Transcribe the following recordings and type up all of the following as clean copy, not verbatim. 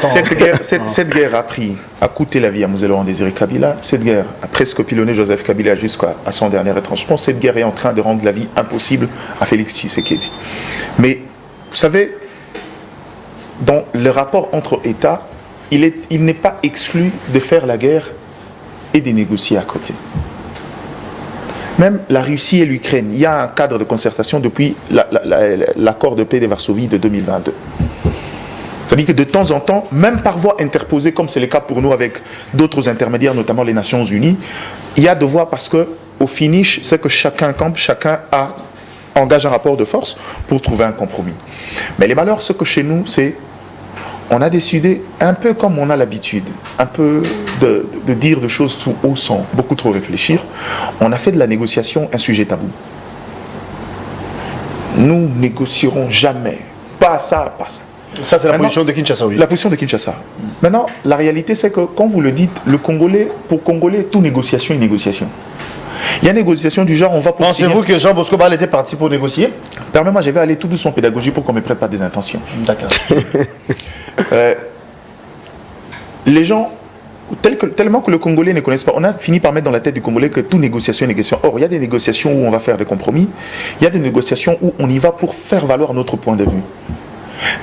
temps. Cette guerre a coûté la vie à Mzee Laurent Désiré Kabila. Cette guerre a presque pilonné Joseph Kabila jusqu'à son dernier retranchement. Cette guerre est en train de rendre la vie impossible à Félix Tshisekedi. Mais, vous savez, dans le rapport entre États, il n'est pas exclu de faire la guerre et de négocier à côté. Même la Russie et l'Ukraine, il y a un cadre de concertation depuis l'accord de paix de Varsovie de 2022. C'est-à-dire que de temps en temps, même par voie interposée, comme c'est le cas pour nous avec d'autres intermédiaires, notamment les Nations Unies, il y a de voix parce qu'au finish, c'est que chacun campe, chacun engage un rapport de force pour trouver un compromis. Mais les malheurs, ce que chez nous, c'est on a décidé, un peu comme on a l'habitude, un peu de dire des choses tout haut sans beaucoup trop réfléchir, on a fait de la négociation un sujet tabou. Nous négocierons jamais, pas ça, pas ça. Ça, c'est la position de Kinshasa, oui. La position de Kinshasa. Maintenant, la réalité, c'est que quand vous le dites, le Congolais, pour Congolais, tout négociation est négociation. Il y a négociation du genre, on va pour Pensez-vous que Jean Bosco Bal était parti pour négocier? Permets-moi, je vais aller tout doucement en pédagogie pour qu'on ne me prête pas des intentions. D'accord. Les gens, tellement que le Congolais ne connaissent pas, on a fini par mettre dans la tête du Congolais que toute négociation est négociation. Or, il y a des négociations où on va faire des compromis, il y a des négociations où on y va pour faire valoir notre point de vue.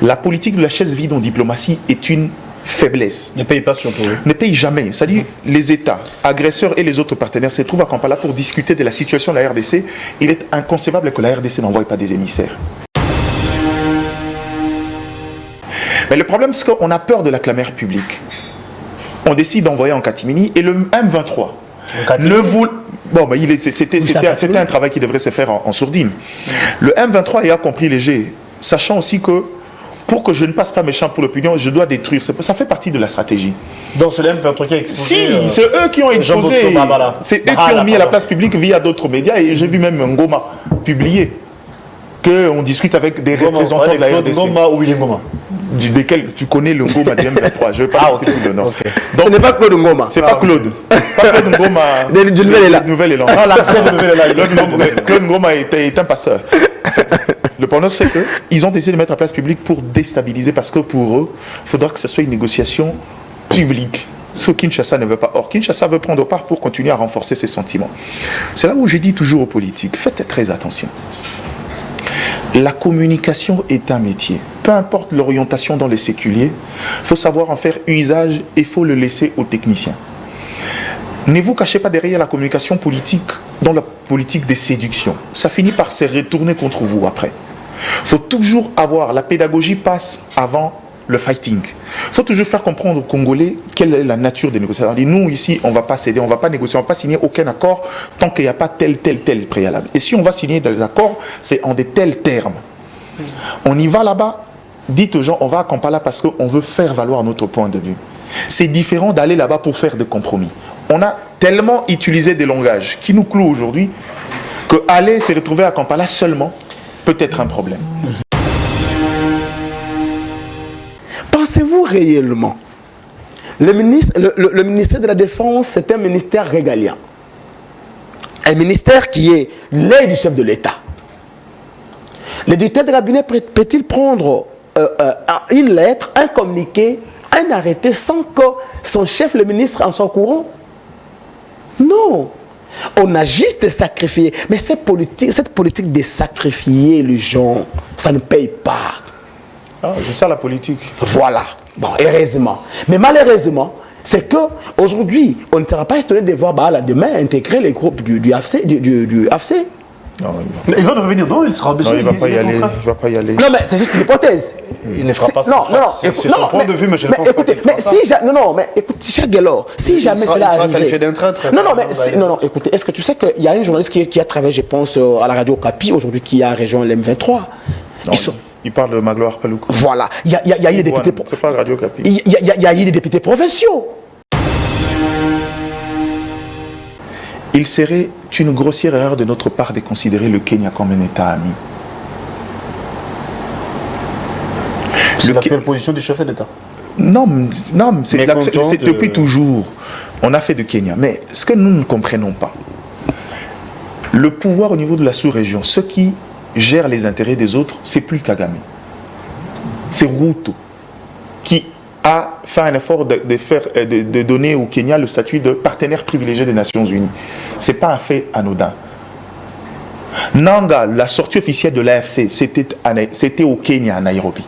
La politique de la chaise vide en diplomatie est une faiblesse. Ne paye pas surtout. Ne paye jamais. C'est-à-dire les États, agresseurs et les autres partenaires se trouvent à Kampala pour discuter de la situation de la RDC. Il est inconcevable que la RDC n'envoie pas des émissaires. Mais le problème, c'est qu'on a peur de la clameur publique. On décide d'envoyer en catimini et le M23 ne voulait... Bon, mais c'était un travail qui devrait se faire en sourdine. Le M23 a compris léger, sachant aussi que pour que je ne passe pas méchant pour l'opinion, je dois détruire. Ça fait partie de la stratégie. Donc c'est le M23 qui a exposé... Si, c'est eux qui ont exposé. C'est eux qui ont mis à la place publique via d'autres médias. Et j'ai vu même Ngoma publier qu'on discute avec des représentants de la RDC. Ngoma ou Willy Ngoma, desquels tu connais le Ngoma du M23. Je ne vais pas citer tout le nom. Okay. Donc, ce n'est pas Claude Ngoma. C'est pas Claude. Pas Claude Ngoma. Du Nouvel Élan. Non, l'ancien de Nouvel Élan. Claude Ngoma est un pasteur. En fait, le problème, c'est qu'ils ont décidé de mettre en place public pour déstabiliser, parce que pour eux, il faudra que ce soit une négociation publique. Ce que Kinshasa ne veut pas. Or, Kinshasa veut prendre part pour continuer à renforcer ses sentiments. C'est là où je dis toujours aux politiques, faites très attention. La communication est un métier. Peu importe l'orientation dans les séculiers, il faut savoir en faire usage et il faut le laisser aux techniciens. Ne vous cachez pas derrière la communication politique dans la politique des séductions. Ça finit par se retourner contre vous après. Il faut toujours avoir, la pédagogie passe avant le fighting. Il faut toujours faire comprendre aux Congolais quelle est la nature des négociations. Nous, ici, on ne va pas céder, on ne va pas négocier, on ne va pas signer aucun accord tant qu'il n'y a pas tel préalable. Et si on va signer des accords, c'est en de tels termes. On y va là-bas, dites aux gens, on va à Kampala parce qu'on veut faire valoir notre point de vue. C'est différent d'aller là-bas pour faire des compromis. On a tellement utilisé des langages qui nous clouent aujourd'hui que aller se retrouver à Kampala seulement peut être un problème. Pensez-vous réellement le ministère de la Défense, c'est un ministère régalien. Un ministère qui est l'aide du chef de l'État. Le directeur de cabinet peut-il prendre une lettre, un communiqué, un arrêté sans que son chef, le ministre, en soit au courant? Non. On a juste sacrifié. Mais cette politique de sacrifier les gens, ça ne paye pas. Ah, c'est ça la politique. Voilà. Bon, heureusement. Mais malheureusement, c'est qu'aujourd'hui, on ne sera pas étonné de voir demain intégrer les groupes du AFC. Non, il va revenir, non? Il sera obligé. Non, il ne va pas y aller. Il va pas y aller. Non, mais c'est juste une hypothèse. Il ne fera pas ça. Non, c'est son point de vue, mais je ne pense pas qu'il fera ça. Écoute, Cheikh Gelor, si jamais cela arrive... Il sera qualifié d'un traître. Non, écoutez, est-ce que tu sais qu'il y a un journaliste qui a travaillé, je pense, à la radio Capi, aujourd'hui, qui a rejoint l'M23. Il parle de Magloire Paloukou. Voilà, il y a eu des députés... C'est pas Radio Capi. Il y a eu des députés provinciaux. Il serait une grossière erreur de notre part de considérer le Kenya comme un État ami. C'est la position du chef d'État. Non, c'est depuis toujours. On a fait du Kenya. Mais ce que nous ne comprenons pas, le pouvoir au niveau de la sous-région, ceux qui gèrent les intérêts des autres, c'est plus Kagame. C'est Ruto qui a fait un effort de donner au Kenya le statut de partenaire privilégié des Nations Unies. Ce n'est pas un fait anodin. Nanga, la sortie officielle de l'AFC, c'était au Kenya, à Nairobi.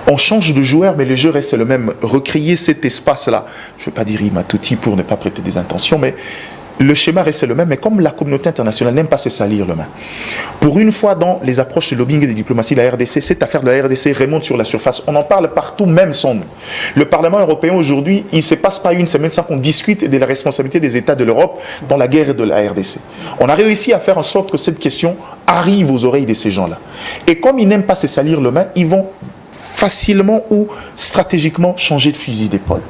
On change de joueur, mais le jeu reste le même. Recréer cet espace-là, je ne vais pas dire Imatouti pour ne pas prêter des intentions, mais le schéma reste le même. Mais comme la communauté internationale n'aime pas se salir le main, pour une fois dans les approches de lobbying et de diplomatie de la RDC, cette affaire de la RDC remonte sur la surface. On en parle partout, même sans nous. Le Parlement européen aujourd'hui, il ne se passe pas une semaine sans qu'on discute de la responsabilité des États de l'Europe dans la guerre de la RDC. On a réussi à faire en sorte que cette question arrive aux oreilles de ces gens-là. Et comme ils n'aiment pas se salir le main, ils vont facilement ou stratégiquement changer de fusil d'épaule.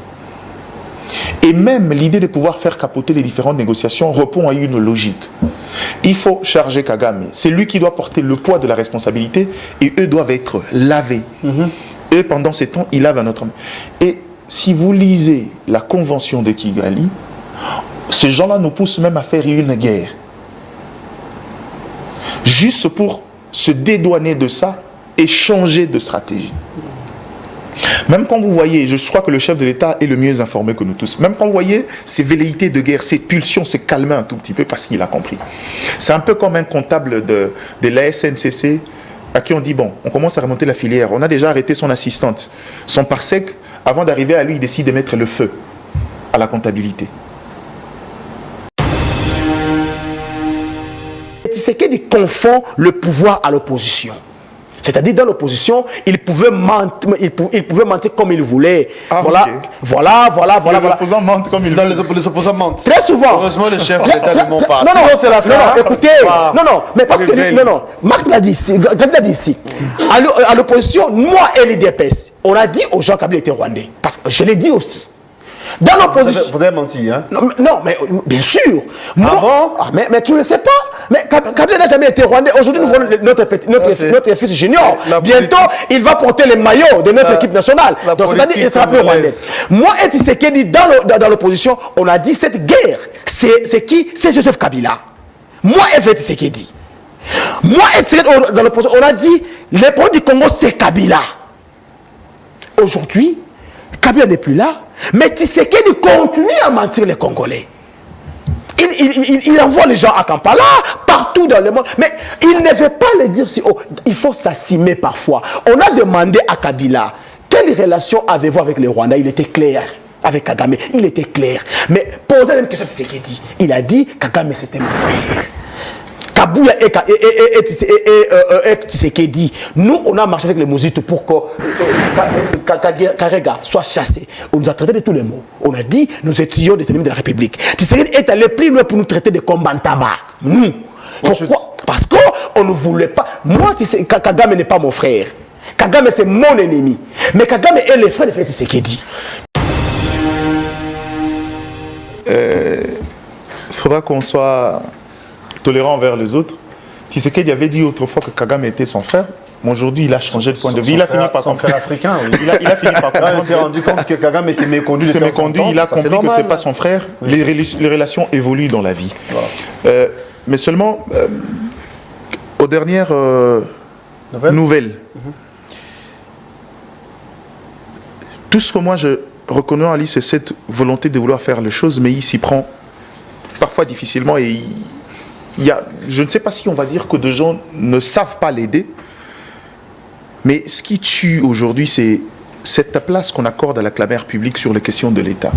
Et même l'idée de pouvoir faire capoter les différentes négociations répond à une logique. Il faut charger Kagame. C'est lui qui doit porter le poids de la responsabilité et eux doivent être lavés. Et pendant ces temps, il lave un autre homme. Et si vous lisez la convention de Kigali, ces gens-là nous poussent même à faire une guerre. Juste pour se dédouaner de ça et changer de stratégie. Même quand vous voyez, je crois que le chef de l'État est le mieux informé que nous tous, même quand vous voyez ces velléités de guerre, ces pulsions, c'est calmé un tout petit peu parce qu'il a compris. C'est un peu comme un comptable de la SNCC à qui on dit, bon, on commence à remonter la filière, on a déjà arrêté son assistante, son parsec, avant d'arriver à lui, il décide de mettre le feu à la comptabilité. Tshisekedi confond le pouvoir à l'opposition. C'est-à-dire, dans l'opposition, il pouvait mentir comme il voulait. Ah, voilà, okay. voilà. Les opposants mentent comme ils veulent. Les opposants mentent. Très souvent. Heureusement, les chefs d'État ne mentent pas. Non, C'est la fin. non, écoutez. Non, mais parce que... Non, Marc l'a dit ici. Gabi l'a dit ici. À l'opposition, moi et l'IDPS, on a dit aux gens qu'Kabila était rwandais. Parce que je l'ai dit aussi. Dans l'opposition... Vous avez menti, hein? Non, mais bien sûr. Ah bon? Mais tu ne le sais pas. Mais Kabila n'a jamais été rwandais. Aujourd'hui, nous voyons notre fils junior. Bientôt, il va porter les maillots de notre équipe nationale. Donc, c'est-à-dire qu'il sera plus rwandais. Moi et Tshisekedi, dans l'opposition, on a dit cette guerre, c'est qui? C'est Joseph Kabila. Moi et Tshisekedi. Moi et Tshisekedi, dans l'opposition, on a dit les problèmes du Congo, c'est Kabila. Aujourd'hui, Kabila n'est plus là. Mais Tshisekedi continue à mentir les Congolais. Il envoie les gens à Kampala, partout dans le monde. Mais il ne veut pas le dire si haut. Il faut s'assumer parfois. On a demandé à Kabila, quelle relation avez-vous avec les Rwandais? Il était clair. Avec Kagame, il était clair. Mais posez la même question à Tshisekedi. Il a dit, Kagame c'était mon frère. Kabouya et Tshisekedi, nous on a marché avec les Mouzites pour que Karega soit chassé. On nous a traité de tous les mots. On a dit nous étions des ennemis de la République. Tshisekedi est allé plus loin pour nous traiter de combattants. Nous. Pourquoi? Parce qu'on ne voulait pas. Moi, Kagame n'est pas mon frère. Kagame c'est mon ennemi. Mais Kagame est le frère de Tshisekedi. Il faudra qu'on soit tolérant envers les autres. Tshisekedi avait dit autrefois que Kagame était son frère, mais aujourd'hui il a changé de point de vue. Il a fini par comprendre. Son frère africain, oui. Il a fini par comprendre. Il s'est rendu compte que Kagame s'est méconduit. Il a compris que ce n'est pas son frère. Oui. Les relations évoluent dans la vie. Voilà. Mais seulement, aux dernières nouvelles, tout ce que moi je reconnais en lui, c'est cette volonté de vouloir faire les choses, mais il s'y prend parfois difficilement et je ne sais pas si on va dire que des gens ne savent pas l'aider, mais ce qui tue aujourd'hui, c'est cette place qu'on accorde à la clameur publique sur les questions de l'État.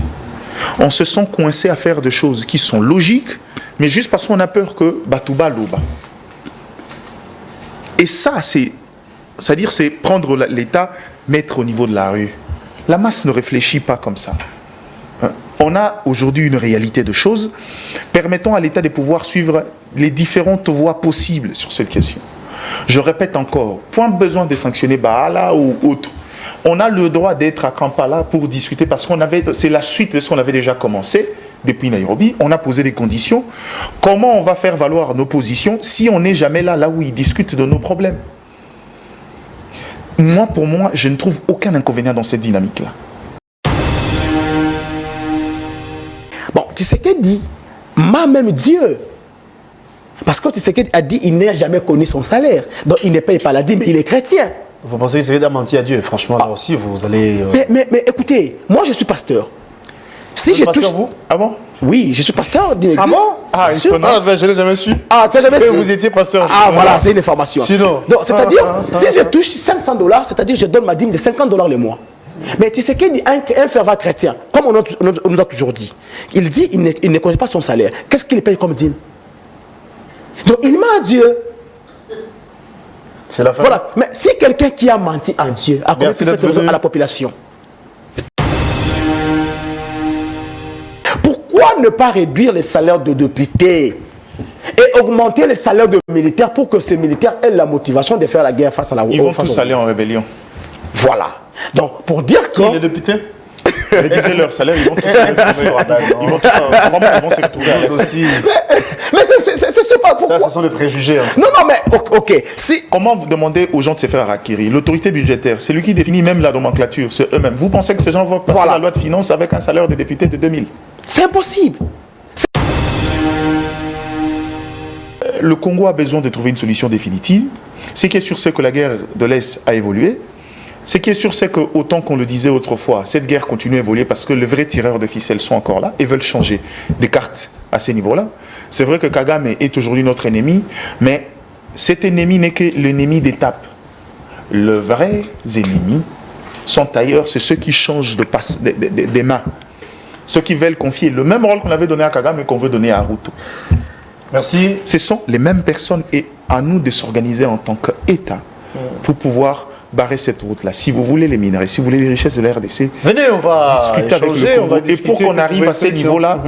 On se sent coincé à faire des choses qui sont logiques, mais juste parce qu'on a peur que Batouba l'ouba. Et ça, c'est-à-dire c'est prendre l'État, mettre au niveau de la rue. La masse ne réfléchit pas comme ça. On a aujourd'hui une réalité de choses permettant à l'État de pouvoir suivre les différentes voies possibles sur cette question. Je répète encore, point besoin de sanctionner Baala ou autre. On a le droit d'être à Kampala pour discuter parce c'est la suite de ce qu'on avait déjà commencé depuis Nairobi. On a posé des conditions. Comment on va faire valoir nos positions si on n'est jamais là où ils discutent de nos problèmes? Moi, pour moi, je ne trouve aucun inconvénient dans cette dynamique-là. Bon, Tshisekedi dit, même Dieu. Parce que Tshisekedi a dit, il n'a jamais connu son salaire. Donc il ne paye pas la dîme, mais il est chrétien. Vous pensez que c'est un menti à Dieu? Franchement, là aussi, vous allez... Mais écoutez, moi je suis pasteur. Si Vous je êtes touche... pasteur, vous? Ah bon? Oui, je suis pasteur d'une église. Ah bon? Ah, Bien sûr. étonnant. Ah, ben, je l'ai jamais su. Ah, tu n'as jamais Que su? vous étiez pasteur. Ah, voilà, c'est une information. Sinon. Donc, c'est-à-dire, si je touche 500 $, c'est-à-dire je donne ma dîme de 50 $ le mois. Mais tu sais qu'un fervent chrétien, comme on nous a toujours dit, il dit il ne connaît pas son salaire. Qu'est-ce qu'il paye comme dîme? Donc, il ment à Dieu. C'est la fin. Voilà. Mais si quelqu'un qui a menti à Dieu a commis Merci cette d'être raison venu. à la population, pourquoi ne pas réduire les salaires de députés et augmenter les salaires de militaires pour que ces militaires aient la motivation de faire la guerre face à la Ils vont tous aller en rébellion. Voilà. Donc, pour dire que... Les députés? Réduisez leur salaire, ils vont tous se retrouver. Ils vont tous, vraiment, ils vont se retrouver avec ça. Aussi. Mais c'est pas pourquoi. Ça, ce sont des préjugés. Hein. Non, mais ok. Si... Comment vous demandez aux gens de se faire harakiri? L'autorité budgétaire, c'est lui qui définit même la nomenclature, c'est eux-mêmes. Vous pensez que ces gens vont passer Voilà. la loi de finances avec un salaire de député de 2000? C'est impossible. Le Congo a besoin de trouver une solution définitive. Ce qui est sûr, c'est que la guerre de l'Est a évolué. Ce qui est sûr, c'est que, autant qu'on le disait autrefois, cette guerre continue à évoluer parce que les vrais tireurs de ficelles sont encore là et veulent changer des cartes à ces niveaux-là. C'est vrai que Kagame est aujourd'hui notre ennemi, mais cet ennemi n'est que l'ennemi d'étape. Les vrais ennemis sont ailleurs, c'est ceux qui changent des mains. Ceux qui veulent confier le même rôle qu'on avait donné à Kagame et qu'on veut donner à Ruto. Merci. Ce sont les mêmes personnes et à nous de s'organiser en tant qu'État pour pouvoir barrer cette route-là. Si vous voulez les minerais, si vous voulez les richesses de la RDC, Venez, on va discuter avec échanger, le on Congo. va Et discuter. pour qu'on arrive à ces questions. niveaux-là,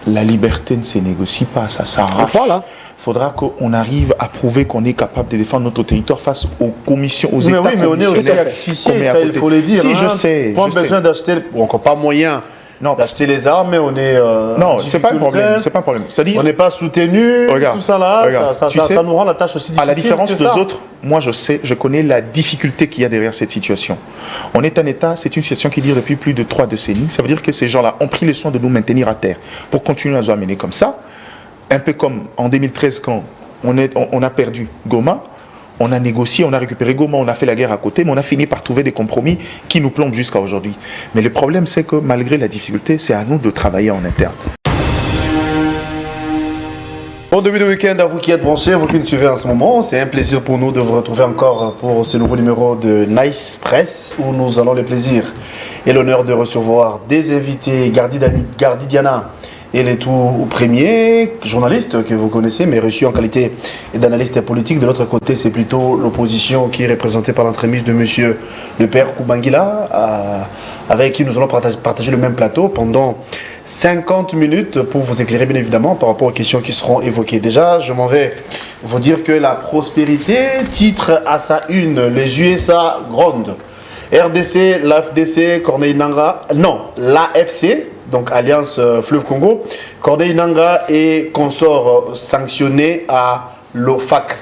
la liberté ne se négocie pas, ça s'arrache. Voilà. Il faudra qu'on arrive à prouver qu'on est capable de défendre notre territoire face aux commissions, aux Mais États oui, mais on est aussi commissionnaires asphyxié, qu'on met à ça il côté. faut le dire. Si, hein. je sais. Pas je sais. besoin d'acheter, bon, encore pas moyen Non. d'acheter les armes, mais on est. Non, c'est pas un problème. difficulté. C'est pas un problème. C'est-à-dire, On n'est pas soutenu, Regarde, tout ça là, regarde. ça Tu sais, nous rend la tâche aussi difficile. à la différence que des ça. autres, moi je sais, je connais la difficulté qu'il y a derrière cette situation. On est un État, c'est une situation qui dure depuis plus de 3 décennies. Ça veut dire que ces gens-là ont pris le soin de nous maintenir à terre pour continuer à nous amener comme ça. Un peu comme en 2013 quand on a perdu Goma, on a négocié, on a récupéré Goma, on a fait la guerre à côté, mais on a fini par trouver des compromis qui nous plombent jusqu'à aujourd'hui. Mais le problème, c'est que malgré la difficulté, c'est à nous de travailler en interne. Bon début de week-end à vous qui êtes branchés, vous qui nous suivez en ce moment. C'est un plaisir pour nous de vous retrouver encore pour ce nouveau numéro de Nice Press où nous allons le plaisir et l'honneur de recevoir des invités, Gardi Diana et les tout premiers journalistes que vous connaissez, mais reçus en qualité d'analyste politique. De l'autre côté, c'est plutôt l'opposition qui est représentée par l'entremise de monsieur le père Koubangila, avec qui nous allons partager le même plateau pendant 50 minutes pour vous éclairer bien évidemment par rapport aux questions qui seront évoquées. Déjà, je m'en vais vous dire que la prospérité titre à sa une les USA grondent. RDC, l'AFDC, Corneille Nangaa, non, l'AFC, donc Alliance Fleuve Congo, Corneille Nangaa et consorts sanctionnés à l'OFAC.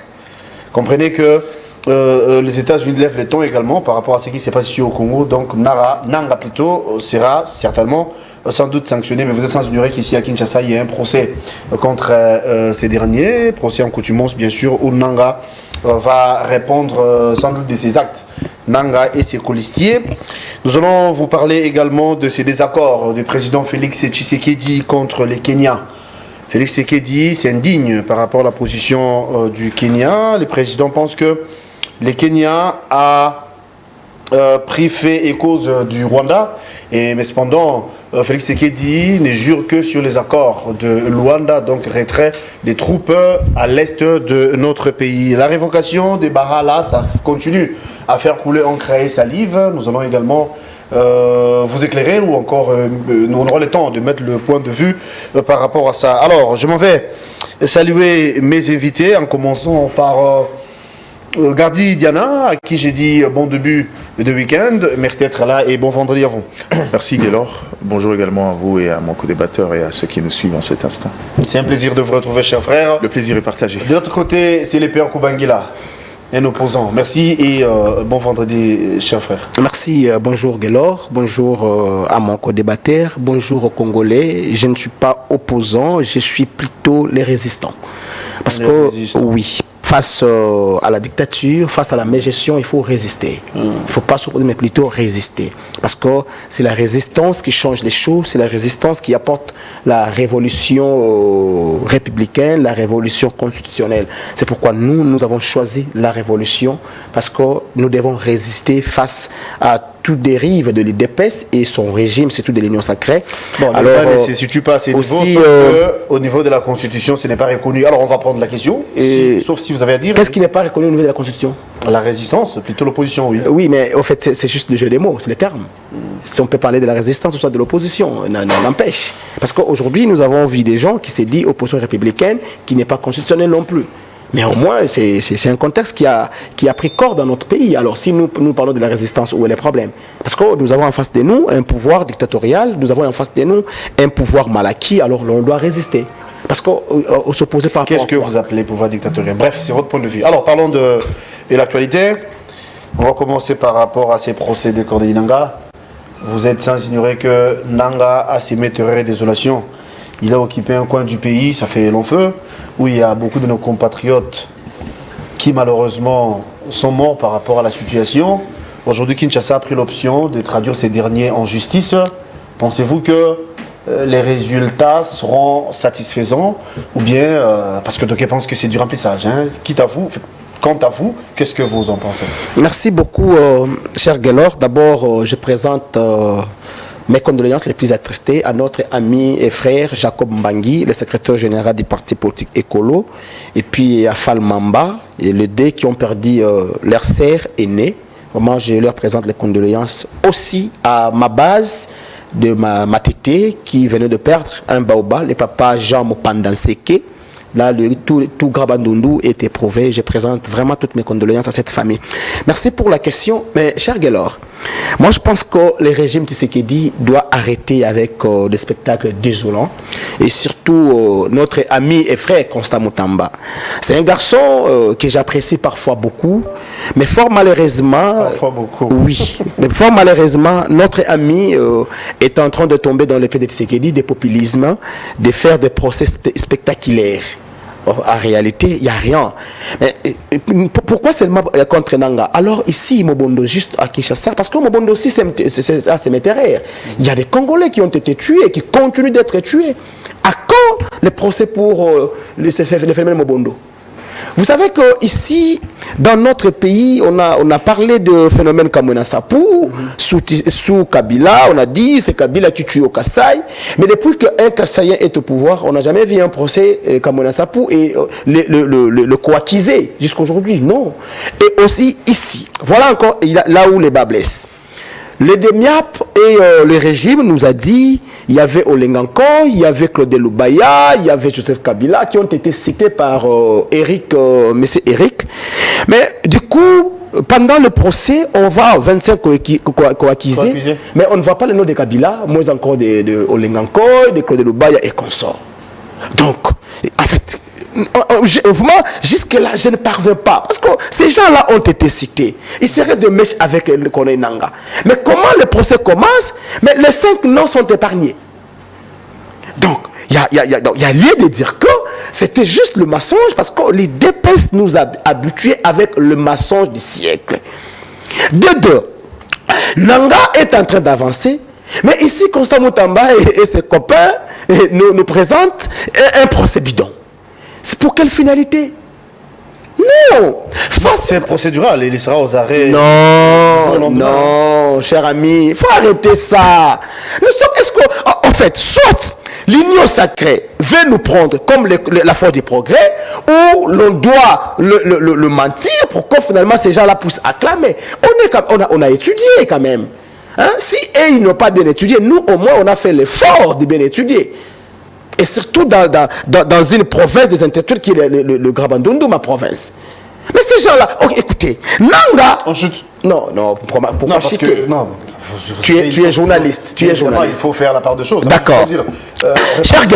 Comprenez que les États-Unis lèvent les tons également par rapport à ce qui s'est passé au Congo. Donc Nangaa plutôt sera certainement sans doute sanctionné, mais vous êtes sans ignorer qu'ici à Kinshasa, il y a un procès contre ces derniers, procès en coutumance bien sûr, où Nangaa va répondre sans doute de ses actes, Nangaa et ses colistiers. Nous allons vous parler également de ces désaccords du président Félix Tshisekedi contre les Kenyans. Félix Tshisekedi s'indigne par rapport à la position du Kenya. Le président pense que les Kenyans a pris fait et cause du Rwanda, mais cependant Félix Tshisekedi ne jure que sur les accords de Luanda, donc retrait des troupes à l'est de notre pays. La révocation des Bahala, ça continue à faire couler encre et salive. Nous allons également vous éclairer ou encore nous aurons le temps de mettre le point de vue par rapport à ça. Alors, je m'en vais saluer mes invités en commençant par Gardi Diana, à qui j'ai dit bon début de week-end. Merci d'être là et bon vendredi à vous. Merci Gaylor. Bonjour également à vous et à mon co-débatteur et à ceux qui nous suivent en cet instant. C'est un plaisir de vous retrouver, chers frères. Le plaisir est partagé. De l'autre côté, c'est le père Koubangila, un opposant. Merci et bon vendredi, chers frères. Merci, bonjour Gaylor, bonjour à mon co-débatteur, bonjour aux Congolais. Je ne suis pas opposant, je suis plutôt les résistants. Parce Les que, résistants. oui, face à la dictature, face à la mégestion, il faut résister. Il ne faut pas s'opposer, mais plutôt résister. Parce que c'est la résistance qui change les choses, c'est la résistance qui apporte la révolution républicaine, la révolution constitutionnelle. C'est pourquoi nous avons choisi la révolution, parce que nous devons résister face à toute dérive de l'IDPS et son régime, c'est tout de l'Union sacrée. Bon, alors, ne se situe pas à ces niveaux, sauf au niveau de la Constitution, ce n'est pas reconnu. Alors, on va prendre la question, sauf si vous avez à dire. Qu'est-ce qui n'est pas reconnu au niveau de la Constitution? La résistance, plutôt l'opposition, oui. Oui, mais au fait, c'est juste le jeu des mots, c'est le terme. Si on peut parler de la résistance ou soit de l'opposition, n'empêche. Parce qu'aujourd'hui, nous avons vu des gens qui se disent opposition républicaine, qui n'est pas constitutionnelle non plus. Mais au moins, c'est un contexte qui a pris corps dans notre pays. Alors, si nous parlons de la résistance, où est le problème? Parce que nous avons en face de nous un pouvoir dictatorial, nous avons en face de nous un pouvoir mal acquis, alors on doit résister. Parce qu'on s'opposait par rapport à quoi? Qu'est-ce que vous appelez pouvoir dictatorial? Bref, c'est votre point de vue. Alors, parlons de l'actualité. On va commencer par rapport à ces procès de Corneille Nangaa. Vous êtes sans ignorer que Nangaa a semé terreur et désolation. Il a occupé un coin du pays, ça fait long feu, où il y a beaucoup de nos compatriotes qui malheureusement sont morts par rapport à la situation. Aujourd'hui, Kinshasa a pris l'option de traduire ces derniers en justice. Pensez-vous que les résultats seront satisfaisants ou bien, parce que d'aucuns pensent que c'est du remplissage, hein, quant à vous, qu'est-ce que vous en pensez? Merci beaucoup, cher Guélor. D'abord, je présente mes condoléances les plus attristées à notre ami et frère Jacob Mbangi, le secrétaire général du parti politique Écolo, et puis à Fall Mamba, et les deux qui ont perdu leur sœur aînée. Vraiment, je leur présente les condoléances aussi à ma base de ma tété qui venait de perdre un baobab, le papa Jean Mopandanseke. Là, tout Grabandundu est éprouvé. Je présente vraiment toutes mes condoléances à cette famille. Merci pour la question. Mais, cher Guélor, moi, je pense que le régime Tshisekedi doit arrêter avec des spectacles désolants. Et surtout, notre ami et frère Constant Mutamba. C'est un garçon que j'apprécie parfois beaucoup. Mais fort malheureusement... Parfois beaucoup. Oui. Mais fort malheureusement, notre ami est en train de tomber dans l'épée de Tshisekedi, des populismes, de faire des procès spectaculaires. En réalité, il n'y a rien. Mais pourquoi seulement contre Nangaa? Alors ici, Mobondo, juste à Kinshasa, parce que Mobondo aussi, c'est météraire. Il y a des Congolais qui ont été tués, qui continuent d'être tués. À quand le procès pour le phénomène Mobondo? Vous savez qu'ici, dans notre pays, on a parlé de phénomène Kamwina Sapou, sous Kabila, on a dit c'est Kabila qui tue au Kassai. Mais depuis qu'un Kassaïen est au pouvoir, on n'a jamais vu un procès Kamwina Sapou et le coacquiser jusqu'aujourd'hui. Non. Et aussi ici, voilà encore là où les bas blessent. Le DEMIAP et le régime nous a dit, il y avait Olenganko, il y avait Claude Lubaya, il y avait Joseph Kabila qui ont été cités par monsieur Eric. Mais du coup, pendant le procès, on va 25 coaccusés, mais on ne voit pas le nom de Kabila, moins encore de Olenganko, de Claude Lubaya et consorts. Donc, en fait, vraiment, jusque-là, je ne parviens pas. Parce que ces gens-là ont été cités. Ils seraient de mèche avec le Corneille Nangaa. Mais comment le procès commence? Mais les 5 noms sont épargnés. Donc, il y a lieu de dire que c'était juste le mensonge parce que l'IDPS nous a habitués avec le mensonge du siècle. De deux, Nangaa est en train d'avancer. Mais ici, Constant Mutamba et ses copains nous présentent un procès bidon. C'est pour quelle finalité? Non. C'est procédural, il sera aux arrêts. Non, cher ami, il faut arrêter ça. Nous sommes, est-ce que, en fait, soit l'union sacrée veut nous prendre comme la force du progrès, ou l'on doit le mentir pour que finalement ces gens-là puissent acclamer. On a étudié quand même. Hein? Si eux, ils n'ont pas bien étudié, nous, au moins, on a fait l'effort de bien étudier. Et surtout dans une province des intellectuels qui est le Grabandundu, ma province. Mais ces gens-là, écoutez, Nangaa... On chute. Non, pour pas chuter. Tu es journaliste. Tu es journaliste. Il faut faire la part de choses. D'accord. Cher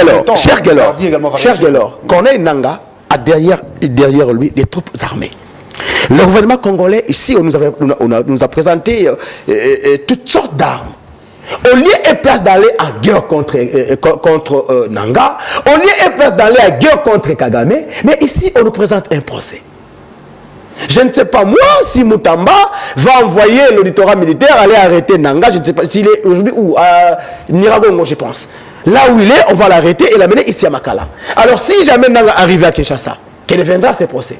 Guélor, Corneille Nangaa a derrière lui des troupes armées. Le gouvernement congolais, ici, on nous a présenté toutes sortes d'armes. Au lieu et place d'aller en guerre contre Nangaa, au lieu et place d'aller en guerre contre Kagame, mais ici on nous présente un procès. Je ne sais pas, moi, si Moutamba va envoyer l'auditorat militaire aller arrêter Nanga, je ne sais pas s'il est aujourd'hui ou à Niragongo, je pense. Là où il est, on va l'arrêter et l'amener ici à Makala. Alors, si jamais Nanga arrive à Kinshasa, quel deviendra ces procès?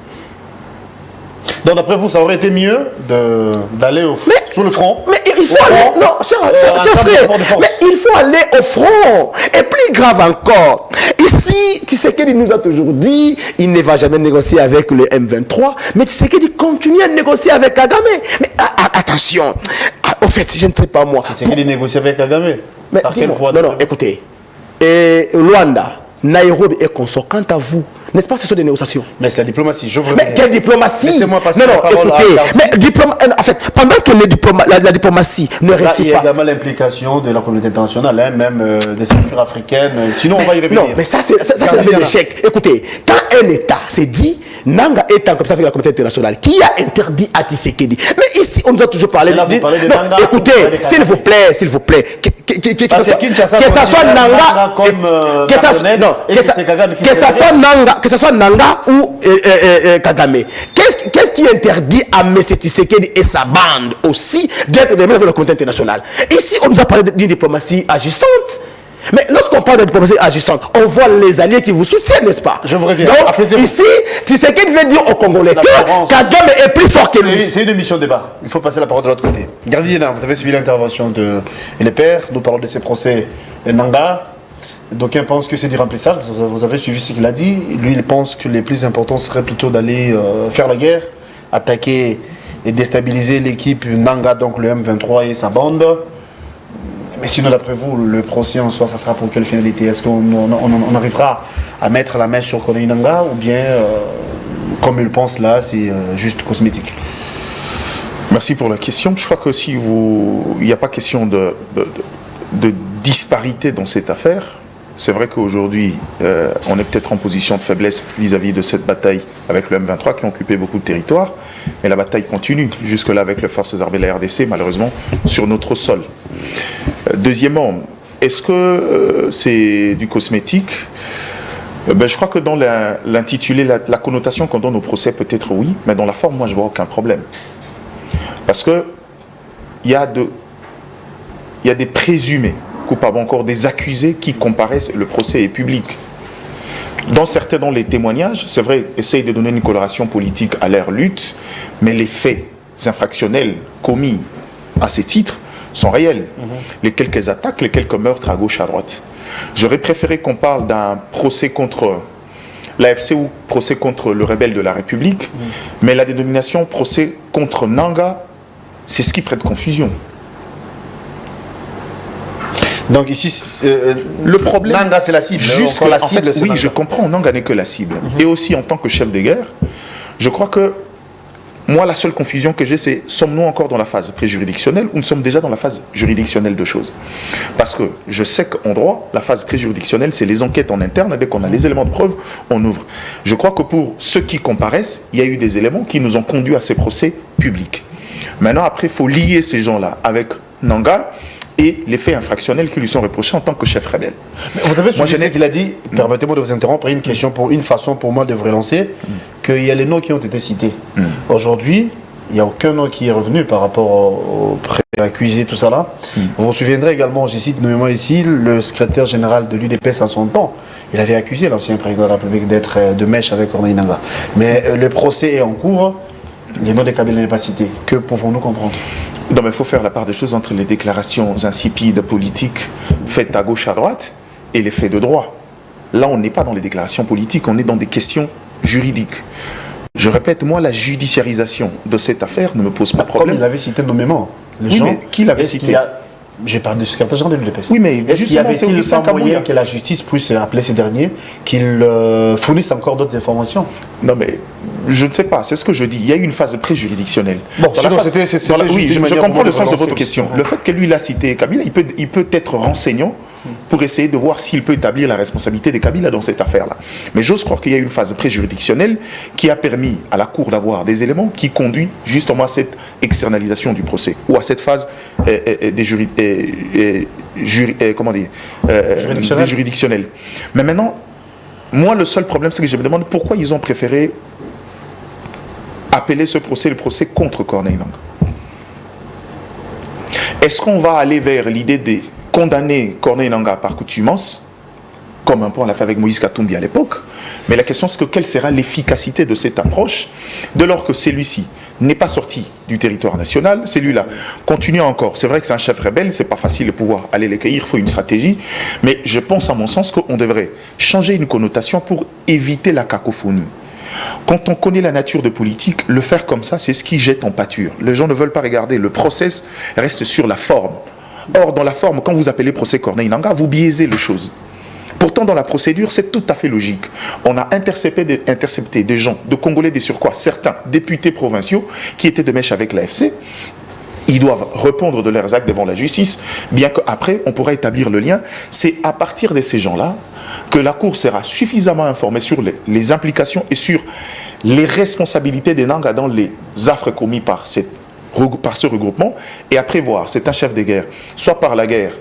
Donc d'après vous, ça aurait été mieux d'aller sur le front. Mais il faut aller, non, cher frère, mais il faut aller au front. Et plus grave encore, ici, Tshisekedi nous a toujours dit, il ne va jamais négocier avec le M23, mais Tshisekedi continue à négocier avec Kagame. Mais attention, au fait, je ne sais pas moi. Tshisekedi négocie avec Kagame. Mais par quelle voie? non, écoutez, Luanda, Nairobi et consort, quant à vous, n'est-ce pas, ce sont des négociations? Mais c'est la diplomatie, je veux. Mais quelle diplomatie? Laissez-moi passer non, la parole écoutez, à mais en fait, pendant que la diplomatie ne reste il y a pas... également l'implication de la communauté internationale, hein, même des structures africaines. Sinon, on va y revenir. Non, mais ça, c'est le d'échec. Écoutez, quand un État s'est dit, Nanga étant comme ça avec la communauté internationale, qui a interdit à Tshisekedi? Mais ici, on nous a toujours parlé là, de... vous parlez de non, Nanga, écoutez, s'il vous plaît, Parce que Kinshasa que ça soit Nanga, comme que ça soit Nanga ou Kagame. Qu'est-ce qui interdit à M. Tshisekedi et sa bande aussi d'être des membres de la communauté internationale? Ici, on nous a parlé d'une diplomatie agissante. Mais lorsqu'on parle de diplomatie agissante, on voit les alliés qui vous soutiennent, n'est-ce pas? Je vous reviens. Donc, ici, Tshisekedi veut dire aux Congolais que Kagame est plus fort que lui. C'est une émission de débat. Il faut passer la parole de l'autre côté. Gardien, vous avez suivi l'intervention de les pères. Nous parlons de ces procès Nanga. D'aucuns pensent que c'est du remplissage. Vous avez suivi ce qu'il a dit. Lui, il pense que le plus important serait plutôt d'aller faire la guerre, attaquer et déstabiliser l'équipe Nanga, donc le M23 et sa bande. Mais sinon, d'après vous, le procès en soi, ça sera pour quelle finalité? Est-ce qu'on arrivera à mettre la main sur Corneille Nanga ou bien, comme il pense là, c'est juste cosmétique? Merci pour la question. Je crois que si il n'y a pas question de disparité dans cette affaire. C'est vrai qu'aujourd'hui, on est peut-être en position de faiblesse vis-à-vis de cette bataille avec le M23 qui a occupé beaucoup de territoires. Mais la bataille continue, jusque-là avec les forces armées de la RDC, malheureusement, sur notre sol. Deuxièmement, est-ce que c'est du cosmétique? Je crois que dans l'intitulé, la connotation qu'on donne au procès, peut-être oui, mais dans la forme, moi, je vois aucun problème. Parce que il y a des présumés coupables, encore des accusés qui comparaissent, le procès est public. Dans les témoignages, c'est vrai, essayent de donner une coloration politique à leur lutte, mais les faits infractionnels commis à ces titres sont réels. Les quelques attaques, les quelques meurtres à gauche, à droite. J'aurais préféré qu'on parle d'un procès contre l'AFC ou procès contre le rebelle de la République, mais la dénomination procès contre Nanga, c'est ce qui prête confusion. Donc ici, le problème, Nanga c'est la cible. Jusque la cible, oui, je comprends, Nanga n'est que la cible. Et aussi en tant que chef de guerre, je crois que moi la seule confusion que j'ai, c'est sommes-nous encore dans la phase préjuridictionnelle ou nous sommes déjà dans la phase juridictionnelle de choses? Parce que je sais qu'en droit, la phase préjuridictionnelle, c'est les enquêtes en interne, dès qu'on a les éléments de preuve, on ouvre. Je crois que pour ceux qui comparaissent, il y a eu des éléments qui nous ont conduits à ces procès publics. Maintenant, après, il faut lier ces gens-là avec Nanga et les faits infractionnels qui lui sont reprochés en tant que chef rebelle. Mais vous avez suivi ce qu'il a dit, permettez-moi de vous interrompre, une façon pour moi de vous relancer, qu'il y a les noms qui ont été cités. Aujourd'hui, il n'y a aucun nom qui est revenu par rapport aux pré-accusés, tout ça là. Vous vous souviendrez également, je cite nommément ici, le secrétaire général de l'UDPS en son temps. Il avait accusé l'ancien président de la République d'être de mèche avec Corneille Nanga. Mais le procès est en cours, les noms des Kabila n'est pas cités. Que pouvons-nous comprendre? Non, mais il faut faire la part des choses entre les déclarations insipides politiques faites à gauche, à droite, et les faits de droit. Là, on n'est pas dans les déclarations politiques, on est dans des questions juridiques. Je répète, moi, la judiciarisation de cette affaire ne me pose pas de problème. Comme il l'avait cité nommément. Les gens, qui l'avait cité? J'ai parlé du secrétaire général de l'UDPS. Oui, mais est-ce qu'il y avait-il pas moyen que la justice puisse appeler ces derniers, qu'ils fournissent encore d'autres informations? Non, mais je ne sais pas, c'est ce que je dis. Il y a eu une phase pré-juridictionnelle. Bon, oui, je comprends le sens de votre question. Le fait que lui l'a cité Kabila, il peut être renseignant pour essayer de voir s'il peut établir la responsabilité des Kabila dans cette affaire-là. Mais j'ose croire qu'il y a eu une phase pré-juridictionnelle qui a permis à la Cour d'avoir des éléments qui conduisent justement à cette externalisation du procès ou à cette phase juridictionnelle. Mais maintenant, moi, le seul problème, c'est que je me demande pourquoi ils ont préféré appeler ce procès le procès contre Corneille Nangaa. Est-ce qu'on va aller vers l'idée de condamner Corneille Nangaa par coutumance, comme un peu on l'a fait avec Moïse Katumbi à l'époque? Mais la question c'est que quelle sera l'efficacité de cette approche dès lors que celui-ci n'est pas sorti du territoire national, celui-là continue encore. C'est vrai que c'est un chef rebelle, c'est pas facile de pouvoir aller les cueillir, il faut une stratégie, mais je pense à mon sens qu'on devrait changer une connotation pour éviter la cacophonie. Quand on connaît la nature de politique, le faire comme ça, c'est ce qui jette en pâture. Les gens ne veulent pas regarder, le process reste sur la forme. Or, dans la forme, quand vous appelez procès Corneille Nangaa, vous biaisez les choses. Pourtant, dans la procédure, c'est tout à fait logique. On a intercepté des gens, de Congolais des surcroît, certains députés provinciaux qui étaient de mèche avec l'AFC. Ils doivent répondre de leurs actes devant la justice, bien qu'après, on pourra établir le lien. C'est à partir de ces gens-là que la Cour sera suffisamment informée sur les implications et sur les responsabilités des Nangaa dans les affres commis par ce regroupement, et après voir, c'est un chef de guerre, soit par la guerre,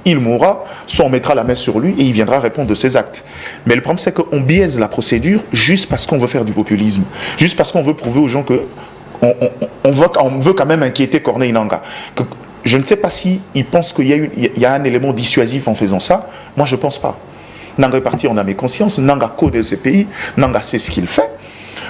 il mourra, soit on mettra la main sur lui et il viendra répondre de ses actes. Mais le problème, c'est qu'on biaise la procédure juste parce qu'on veut faire du populisme, juste parce qu'on veut prouver aux gens que on veut quand même inquiéter Corneille Nangaa. Je ne sais pas s'ils pensent qu'il y a un élément dissuasif en faisant ça. Moi, je ne pense pas. Nangaa est parti en âme et conscience, Nangaa connaît ce pays, Nangaa sait ce qu'il fait.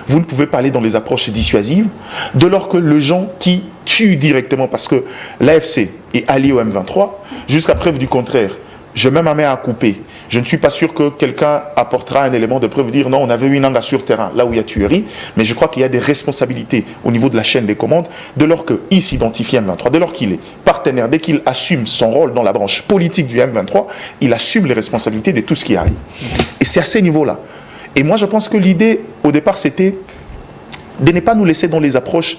Vous ne pouvez pas aller dans les approches dissuasives, de lors que les gens qui tuent directement, parce que l'AFC est allié au M23, jusqu'à preuve du contraire, je mets ma main à couper. Je ne suis pas sûr que quelqu'un apportera un élément de preuve, dire non, on avait eu Nangaa sur terrain, là où il y a tuerie, mais je crois qu'il y a des responsabilités au niveau de la chaîne des commandes, de lors qu'il s'identifie M23, de lors qu'il est partenaire, dès qu'il assume son rôle dans la branche politique du M23, il assume les responsabilités de tout ce qui arrive. Et c'est à ce niveau-là. Et moi, je pense que l'idée, au départ, c'était de ne pas nous laisser dans les approches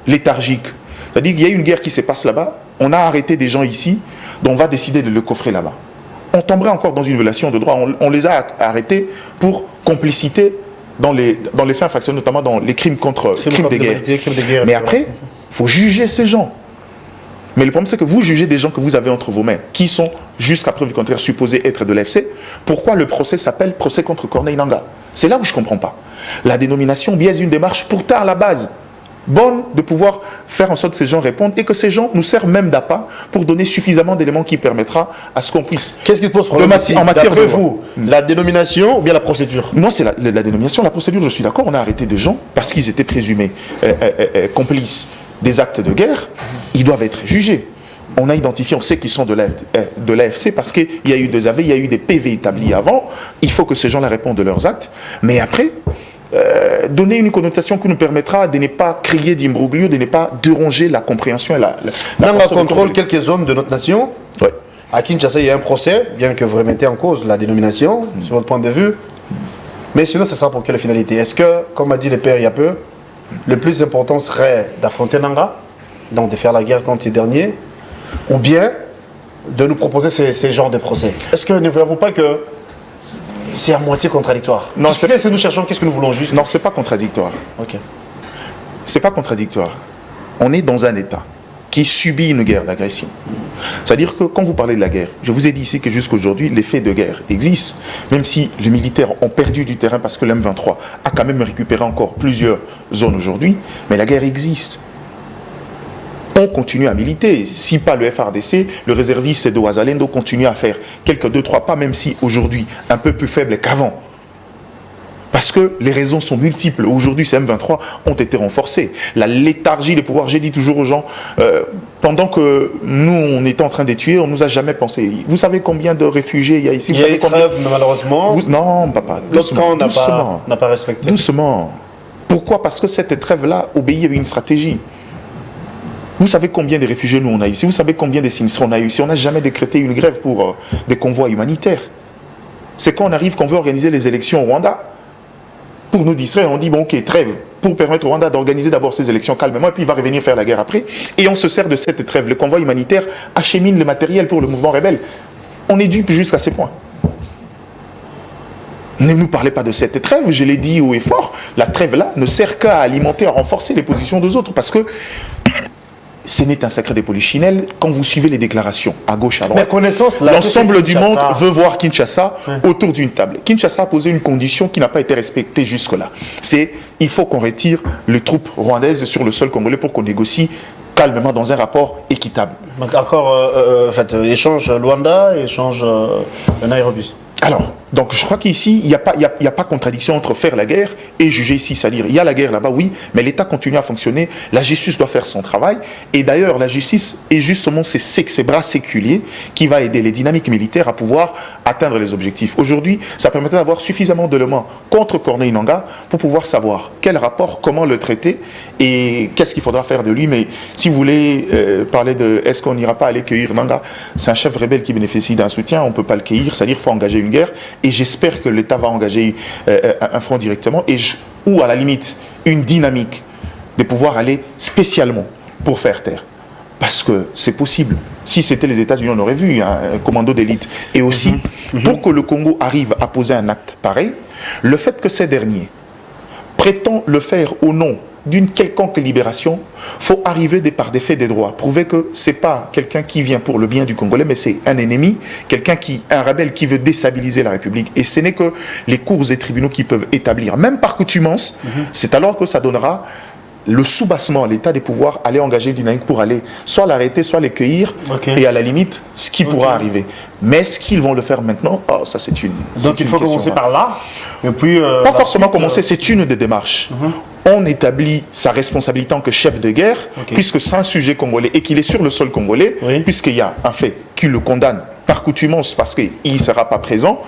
léthargiques. C'est-à-dire qu'il y a une guerre qui se passe là-bas, on a arrêté des gens ici, donc on va décider de le coffrer là-bas. On tomberait encore dans une violation de droit. On les a arrêtés pour complicité dans les faits infractionnels, notamment dans les crimes de guerre. Mais après, il faut juger ces gens. Mais le problème, c'est que vous jugez des gens que vous avez entre vos mains, qui sont, jusqu'à preuve du contraire, supposés être de l'AFC. Pourquoi le procès s'appelle procès contre Corneille Nangaa? C'est là où je ne comprends pas. La dénomination biaise une démarche pourtant à la base bonne de pouvoir faire en sorte que ces gens répondent et que ces gens nous servent même d'appât pour donner suffisamment d'éléments qui permettra à ce qu'on puisse... Qu'est-ce qui te pose problème en matière de vous? La dénomination ou bien la procédure? Non, c'est la dénomination. La procédure, je suis d'accord, on a arrêté des gens parce qu'ils étaient présumés complices des actes de guerre. Ils doivent être jugés. On a identifié, on sait qu'ils sont de l'AFC parce qu'il y a eu des AV, il y a eu des PV établis avant. Il faut que ces gens-là répondent de leurs actes. Mais après... donner une connotation qui nous permettra de ne pas créer d'imbroglio, de ne pas déranger la compréhension et la Nangaa contrôle quelques zones de notre nation. Ouais. À Kinshasa, il y a un procès, bien que vous remettez en cause la dénomination, sur votre point de vue. Mais sinon, ce sera pour quelle finalité? Est-ce que, comme a dit le père il y a peu, le plus important serait d'affronter Nangaa, donc de faire la guerre contre ces derniers, ou bien de nous proposer ces genres de procès? Est-ce que ne voyez-vous pas que c'est à moitié contradictoire? Non, qu'est-ce que nous cherchons, qu'est-ce que nous voulons juste? Non, c'est pas contradictoire. Ok. C'est pas contradictoire. On est dans un État qui subit une guerre d'agression. C'est-à-dire que quand vous parlez de la guerre, je vous ai dit ici que jusqu'aujourd'hui, les faits de guerre existent, même si les militaires ont perdu du terrain parce que l'M23 a quand même récupéré encore plusieurs zones aujourd'hui, mais la guerre existe. On continue à militer. Si pas le FRDC, le réserviste de Ouazalendo continue à faire quelques 2-3 pas, même si aujourd'hui un peu plus faible qu'avant. Parce que les raisons sont multiples. Aujourd'hui, ces M23 ont été renforcés. La léthargie des pouvoirs, j'ai dit toujours aux gens, pendant que nous, on était en train de tuer, on ne nous a jamais pensé. Vous savez combien de réfugiés il y a ici? Il y a eu trêve, malheureusement. Non, papa. L'autre camp n'a pas respecté. Doucement. Pourquoi? Parce que cette trêve-là obéit à une stratégie. Vous savez combien de réfugiés nous on a ici? Vous savez combien de sinistrés on a ici? On n'a jamais décrété une grève pour des convois humanitaires. C'est quand on arrive qu'on veut organiser les élections au Rwanda. Pour nous distraire, on dit bon ok, trêve, pour permettre au Rwanda d'organiser d'abord ses élections calmement, et puis il va revenir faire la guerre après. Et on se sert de cette trêve. Le convoi humanitaire achemine le matériel pour le mouvement rebelle. On est dupe jusqu'à ce point. Ne nous parlez pas de cette trêve, je l'ai dit haut et fort. La trêve là ne sert qu'à alimenter, à renforcer les positions des autres. Parce que ce n'est un secret des polichinelles. Quand vous suivez les déclarations à gauche, à droite, l'ensemble du monde veut voir Kinshasa autour d'une table. Kinshasa a posé une condition qui n'a pas été respectée jusque-là. C'est il faut qu'on retire les troupes rwandaises sur le sol congolais pour qu'on négocie calmement dans un rapport équitable. Donc accord, échange Luanda, échange Nairobi. Alors, donc je crois qu'ici, il n'y a pas contradiction entre faire la guerre et juger ici, c'est-à-dire, il y a la guerre là-bas, oui, mais l'État continue à fonctionner, la justice doit faire son travail, et d'ailleurs, la justice est justement ces bras séculiers qui va aider les dynamiques militaires à pouvoir atteindre les objectifs. Aujourd'hui, ça permettait d'avoir suffisamment d'éléments contre Corneille Nangaa pour pouvoir savoir quel rapport, comment le traiter, et qu'est-ce qu'il faudra faire de lui. Mais si vous voulez parler de est-ce qu'on n'ira pas aller cueillir Nangaa, c'est un chef rebelle qui bénéficie d'un soutien, on ne peut pas le cueillir, c'est-à-dire qu'il faut engager une guerre, et j'espère que l'État va engager un front directement, ou à la limite une dynamique de pouvoir aller spécialement pour faire taire. Parce que c'est possible. Si c'était les États-Unis, on aurait vu un commando d'élite. Et aussi, pour que le Congo arrive à poser un acte pareil, le fait que ces derniers prétendent le faire au nom d'une quelconque libération, il faut arriver par des faits des droits. Prouver que ce n'est pas quelqu'un qui vient pour le bien du Congolais, mais c'est un ennemi, un rebelle qui veut déstabiliser la République. Et ce n'est que les cours et tribunaux qui peuvent établir, même par coutumance, c'est alors que ça donnera le soubassement à l'État de pouvoir aller engager une dynamique pour aller soit l'arrêter, soit les cueillir, et à la limite, ce qui pourra arriver. Mais est-ce qu'ils vont le faire maintenant? Ça c'est une Donc il faut commencer par là, et puis... pas forcément commencer, c'est une des démarches. On établit sa responsabilité en tant que chef de guerre, puisque c'est un sujet congolais et qu'il est sur le sol congolais, puisqu'il y a un fait qui le condamne par coutumance parce qu'il ne sera pas présent,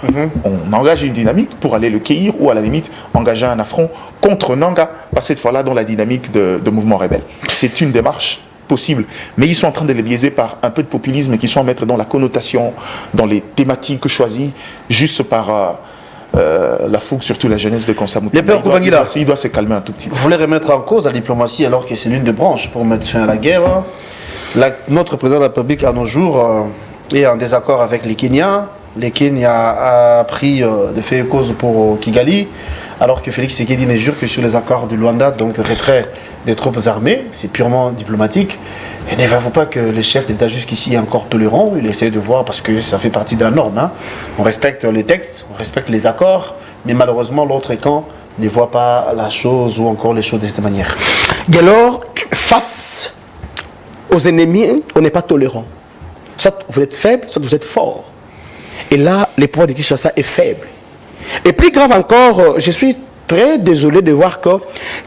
on engage une dynamique pour aller le cueillir ou à la limite engager un affront contre Nangaa, pas cette fois-là dans la dynamique de mouvement rebelle. C'est une démarche possible, mais ils sont en train de les biaiser par un peu de populisme qui sont à mettre dans la connotation, dans les thématiques choisies, juste par la fougue, surtout la jeunesse de Konsa Mutanda. Il doit se calmer un tout petit peu. Vous voulez remettre en cause la diplomatie alors que c'est l'une des branches pour mettre fin à la guerre. Notre président de la République à nos jours est en désaccord avec les Kenyans. Les Kenyans a pris des faits et causes pour Kigali, alors que Félix Tshisekedi ne jure que sur les accords du Luanda, donc retrait des troupes armées, c'est purement diplomatique. Et n'avez-vous pas que le chef d'État jusqu'ici est encore tolérant? Il essaie de voir, parce que ça fait partie de la norme. On respecte les textes, on respecte les accords, mais malheureusement l'autre camp ne voit pas la chose ou encore les choses de cette manière. Et alors, face aux ennemis, on n'est pas tolérant. Soit vous êtes faible, soit vous êtes fort. Et là, le pouvoir de Kinshasa est faible. Et plus grave encore, je suis très désolé de voir que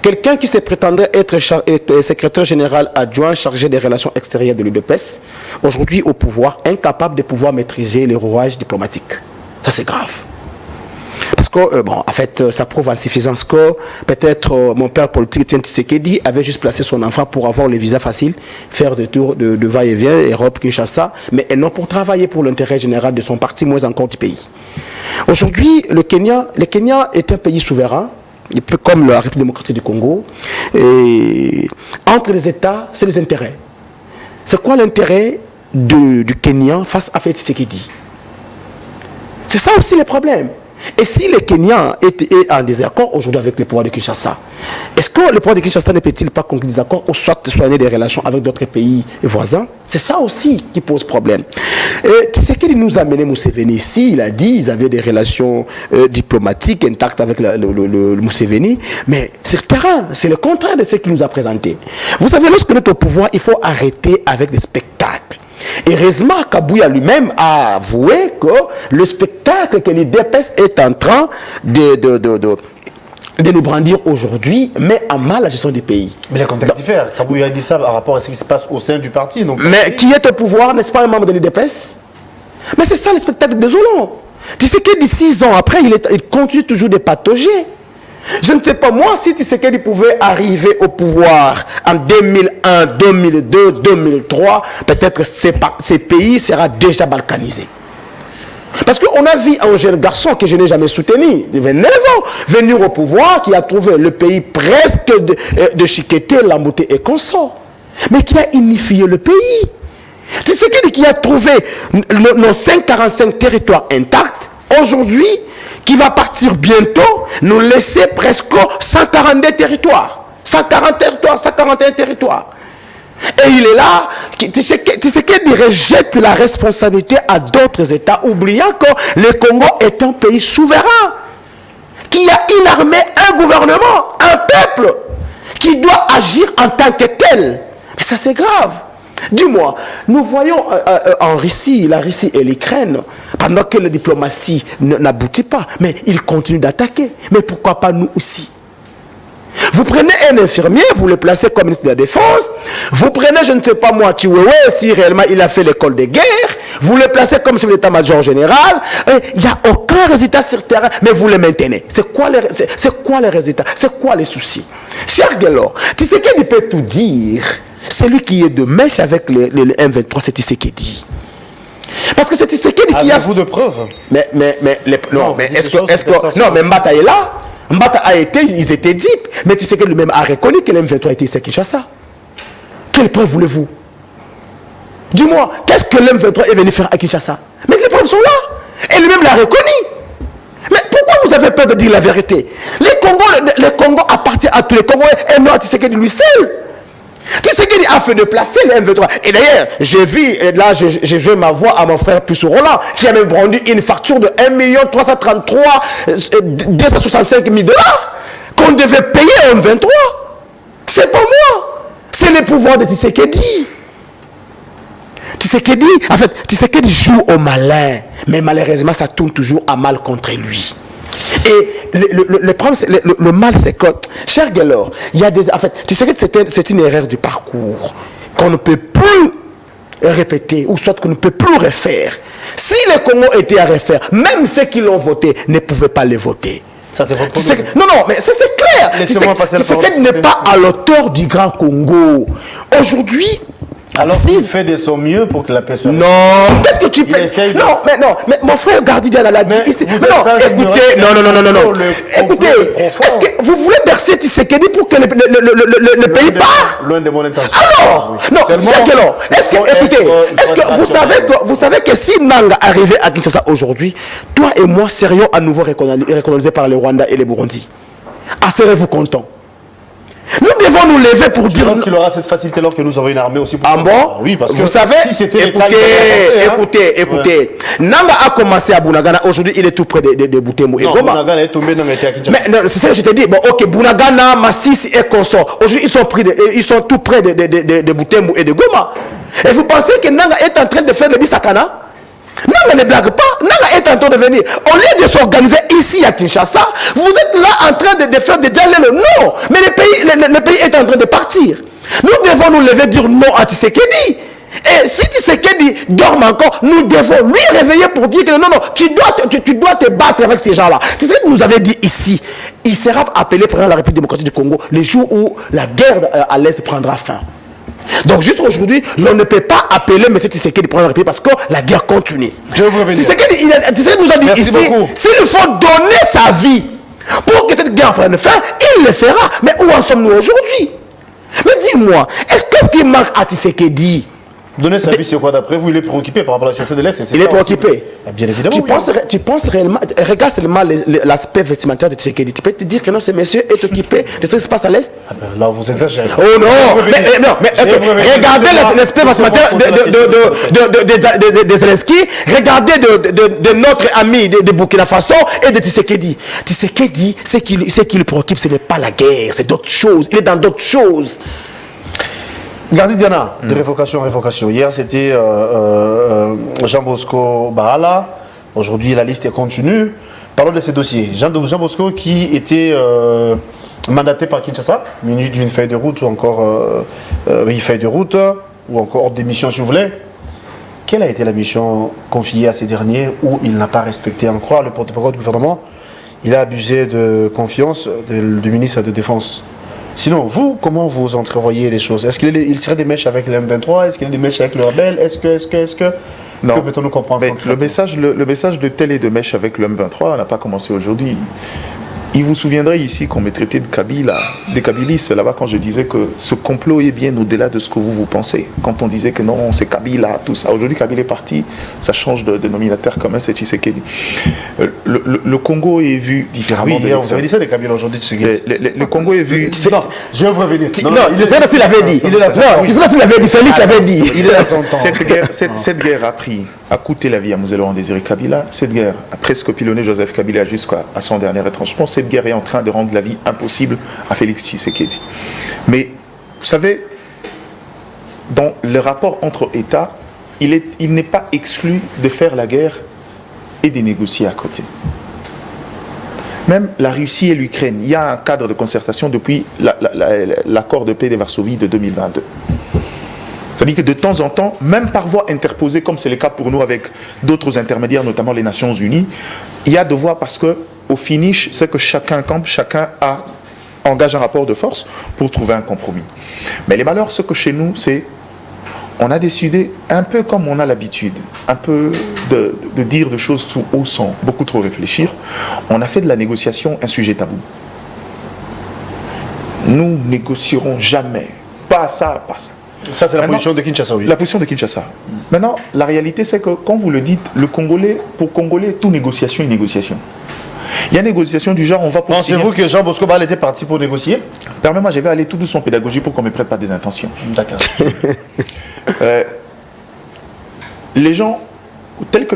quelqu'un qui se prétendrait être secrétaire général adjoint chargé des relations extérieures de l'UDPS, aujourd'hui au pouvoir, incapable de pouvoir maîtriser les rouages diplomatiques. Ça c'est grave. Parce que, en fait, ça prouve en suffisance que peut-être mon père politique, Etienne Tshisekedi, avait juste placé son enfant pour avoir le visa facile, faire des tours de va-et-vient, Europe, Kinshasa, mais non pour travailler pour l'intérêt général de son parti, moins encore du pays. Aujourd'hui, le Kenya est un pays souverain, un peu comme la République démocratique du Congo. Et entre les États, c'est les intérêts. C'est quoi l'intérêt du Kenya face à Félix Tshisekedi? C'est ça aussi le problème. Et si le Kenya est en désaccord aujourd'hui avec le pouvoir de Kinshasa, est-ce que le pouvoir de Kinshasa ne peut-il pas conclure des accords ou soit soigner des relations avec d'autres pays voisins? C'est ça aussi qui pose problème. Tshisekedi nous a amené Museveni ici, il a dit qu'ils avaient des relations diplomatiques intactes avec le Museveni, mais sur le terrain, c'est le contraire de ce qu'il nous a présenté. Vous savez, lorsque nous sommes au pouvoir, il faut arrêter avec des spectacles. Heureusement, Kabouya lui-même a avoué que le spectacle que l'UDPS est en train de nous brandir aujourd'hui met en mal la gestion du pays. Mais le contexte diffère. Kabouya a dit ça par rapport à ce qui se passe au sein du parti. Donc... Mais qui est au pouvoir, n'est-ce pas un membre de l'UDPS? Mais c'est ça le spectacle désolant. Tu sais que d'ici 6 ans après, il continue toujours de patauger. Je ne sais pas, moi, si Tshisekedi pouvait arriver au pouvoir en 2001, 2002, 2003, peut-être ces pays sera déjà balkanisés. Parce qu'on a vu un jeune garçon que je n'ai jamais soutenu, il avait 9 ans, venir au pouvoir, qui a trouvé le pays presque de chiqueté, l'embouté et consort, mais qui a unifié le pays. Tshisekedi qui a trouvé nos 545 territoires intacts, aujourd'hui, qui va partir bientôt, nous laisser presque 142 territoires. 140 territoires, 141 territoires. Et il est là, Tshisekedi rejette la responsabilité à d'autres États, oubliant que le Congo est un pays souverain, qui a une armée, un gouvernement, un peuple, qui doit agir en tant que tel. Mais ça c'est grave. Dis-moi, nous voyons en Russie, la Russie et l'Ukraine, pendant que la diplomatie n'aboutit pas, mais ils continuent d'attaquer. Mais pourquoi pas nous aussi? Vous prenez un infirmier, vous le placez comme ministre de la Défense, vous prenez, je ne sais pas moi, Chiwewe, si réellement il a fait l'école de guerre, vous le placez comme chef d'état-major général, il n'y a aucun résultat sur terrain, mais vous le maintenez. C'est quoi les résultats? C'est quoi les soucis? Cher Gelor, Tshisekedi peut tout dire. Celui qui est de mèche avec le M23, c'est Tshisekedi. Parce que c'est Tshisekedi qui a... Avez-vous de preuves? Mais Mbata est là. Mbata a été, ils étaient dit, mais Tshisekedi lui-même a reconnu que le M23 était ici à Kinshasa. Quelle preuve voulez-vous? Dis-moi, qu'est-ce que le M23 est venu faire à Kinshasa? Mais les preuves sont là. Et lui-même l'a reconnu. Mais pourquoi vous avez peur de dire la vérité? Le Congo appartient à tous les Congolais et non à Tshisekedi lui seul. Tshisekedi a fait déplacer le M23. Et d'ailleurs, j'ai vu, et là j'ai joué ma voix à mon frère Pussou Roland, qui a même brandi une facture de 1 333 265 000 $ qu'on devait payer au M23. C'est pas moi. C'est le pouvoir de Tshisekedi. Tshisekedi joue au malin. Mais malheureusement, ça tourne toujours à mal contre lui. Et le problème, le mal, c'est que, cher Gelor, il y a des... En fait, tu sais que c'est une erreur du parcours qu'on ne peut plus répéter, ou soit qu'on ne peut plus refaire. Si le Congo était à refaire, même ceux qui l'ont voté ne pouvaient pas le voter. Ça, c'est votre problème. Non, mais c'est clair. Tshisekedi n'est pas à l'auteur du Grand Congo. Aujourd'hui... Alors il fait de son mieux pour que la personne... Non, qu'est-ce que tu peux... Non, mais mon frère Gardidjan l'a dit ici. Écoutez, non. Écoutez, est-ce que vous voulez bercer Tshisekedi pour que le pays part? Loin de mon intention. Alors, non, est-ce que vous savez que si Nanga arrivait à Kinshasa aujourd'hui, toi et moi serions à nouveau recolonisés par le Rwanda et le Burundi? Serez-vous contents? Nous devons nous lever pour dire... Je pense qu'il aura cette facilité alors que nous avons une armée aussi. Ah bon? Oui, parce que vous savez, si écoutez. Nanga a commencé à Bunagana. Aujourd'hui, il est tout près de Butembo et Goma. Bunagana est tombé dans les terres. Mais c'est ça que je te dis. Bon, ok, Bunagana, Masisi et consort. Aujourd'hui, ils sont tout près de Butembo et de Goma. Et vous pensez que Nanga est en train de faire le Bisakana? Nanga ne blague pas. Nanga est en train de venir. Au lieu de s'organiser ici à Kinshasa, vous êtes là en train de faire des dialogues. Non. Mais le pays est en train de partir. Nous devons nous lever et dire non à Tshisekedi. Et si Tshisekedi dort encore, nous devons lui réveiller pour dire que non, tu dois te battre avec ces gens-là. Tshisekedi nous avait dit ici, il sera appelé président de la République démocratique du Congo le jour où la guerre à l'Est prendra fin. Donc juste aujourd'hui, l'on ne peut pas appeler M. Tshisekedi prendre la République parce que la guerre continue. Je vais vous revenir. Tshisekedi nous a dit ici, s'il faut donner sa vie pour que cette guerre prenne fin, il le fera. Mais où en sommes-nous aujourd'hui? Mais dis-moi, qu'est-ce qui manque à Tshisekedi? Donner sa vie, c'est quoi d'après vous? Il est préoccupé par rapport à la situation de l'Est. Il est préoccupé. Bien évidemment. Tu penses réellement, regarde seulement l'aspect vestimentaire de Tshisekedi. Tu peux te dire que non, ce monsieur est occupé de ce qui se passe à l'Est? Là, vous exagérez. Oh non, mais regardez l'aspect vestimentaire de Zelensky, regardez de notre ami de Burkina Faso et de Tshisekedi. Tshisekedi, ce qui le préoccupe, ce n'est pas la guerre, c'est d'autres choses. Il est dans d'autres choses. Gardidjana, de révocation. Hier, c'était Jean Bosco Bahala. Aujourd'hui, la liste est continue. Parlons de ces dossiers. Jean Bosco qui était mandaté par Kinshasa, muni d'une feuille de route ou encore feuille de route ou encore des missions si vous voulez. Quelle a été la mission confiée à ces derniers où il n'a pas respecté en croire le porte-parole du gouvernement? Il a abusé de confiance du ministre de Défense. Sinon, vous, comment vous entrevoyez les choses? Est-ce qu'il serait des mèches avec le M23? Est-ce qu'il y a des mèches avec le rebelle? Est-ce que Non. Que peut-on nous comprendre? Le message de tel et de mèche avec le M23 n'a pas commencé aujourd'hui. Il vous souviendrait ici qu'on m'ait traité de Kabila, des Kabilistes là-bas quand je disais que ce complot est bien au-delà de ce que vous pensez. Quand on disait que non, c'est Kabila, tout ça. Aujourd'hui, Kabila est parti, ça change de nominateur commun, c'est Tshisekedi. Le Congo est vu différemment. Oui, on avait dit ça des Kabila aujourd'hui, Tshisekedi. Le Congo est vu... Non, je vais vous revenir. Non, il l'avait dit. Il est là. Il l'avait dit, Félix l'avait dit. Il est là son temps. Cette guerre a coûté la vie à Mousselo Désiré Kabila. Cette guerre a presque pilonné Joseph Kabila jusqu'à son dernier retranchement. Cette guerre est en train de rendre la vie impossible à Félix Tshisekedi. Mais, vous savez, dans le rapport entre États, il n'est pas exclu de faire la guerre et de négocier à côté. Même la Russie et l'Ukraine, il y a un cadre de concertation depuis l'accord de paix de Varsovie de 2022. C'est-à-dire que de temps en temps, même par voie interposée, comme c'est le cas pour nous avec d'autres intermédiaires, notamment les Nations Unies, il y a de voix parce que au finish, c'est que chacun campe, engage un rapport de force pour trouver un compromis. Mais les malheurs, ce que chez nous, c'est on a décidé, un peu comme on a l'habitude, un peu de dire des choses tout haut sans beaucoup trop réfléchir, on a fait de la négociation un sujet tabou. Nous négocierons jamais, pas ça, pas ça. Ça, c'est la position de Kinshasa, oui. La position de Kinshasa. Maintenant, la réalité, c'est que quand vous le dites, pour Congolais, tout négociation est négociation. Il y a négociation du genre, on va pour Pensez-vous que Jean Bosco Bal était parti pour négocier? Permets-moi, je vais aller tout doucement en pédagogie pour qu'on ne me prête pas des intentions. D'accord. Les gens,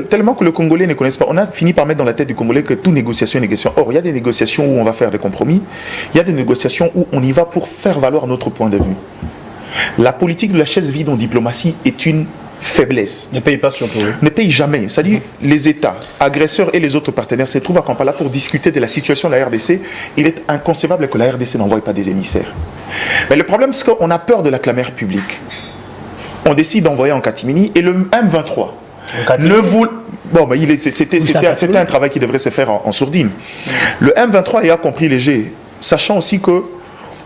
tellement que le Congolais ne connaissent pas, on a fini par mettre dans la tête du Congolais que tout négociation est négociation. Or, il y a des négociations où on va faire des compromis, il y a des négociations où on y va pour faire valoir notre point de vue. La politique de la chaise vide en diplomatie est une faiblesse. Ne paye pas surtout. Ne paye jamais. C'est-à-dire les États, agresseurs et les autres partenaires se trouvent à Kampala pour discuter de la situation de la RDC. Il est inconcevable que la RDC n'envoie pas des émissaires. Mais le problème, c'est qu'on a peur de la clameur publique. On décide d'envoyer en catimini et le M23 ne vous... Bon, mais c'était un travail qui devrait se faire en sourdine. Le M23 a compris léger, sachant aussi que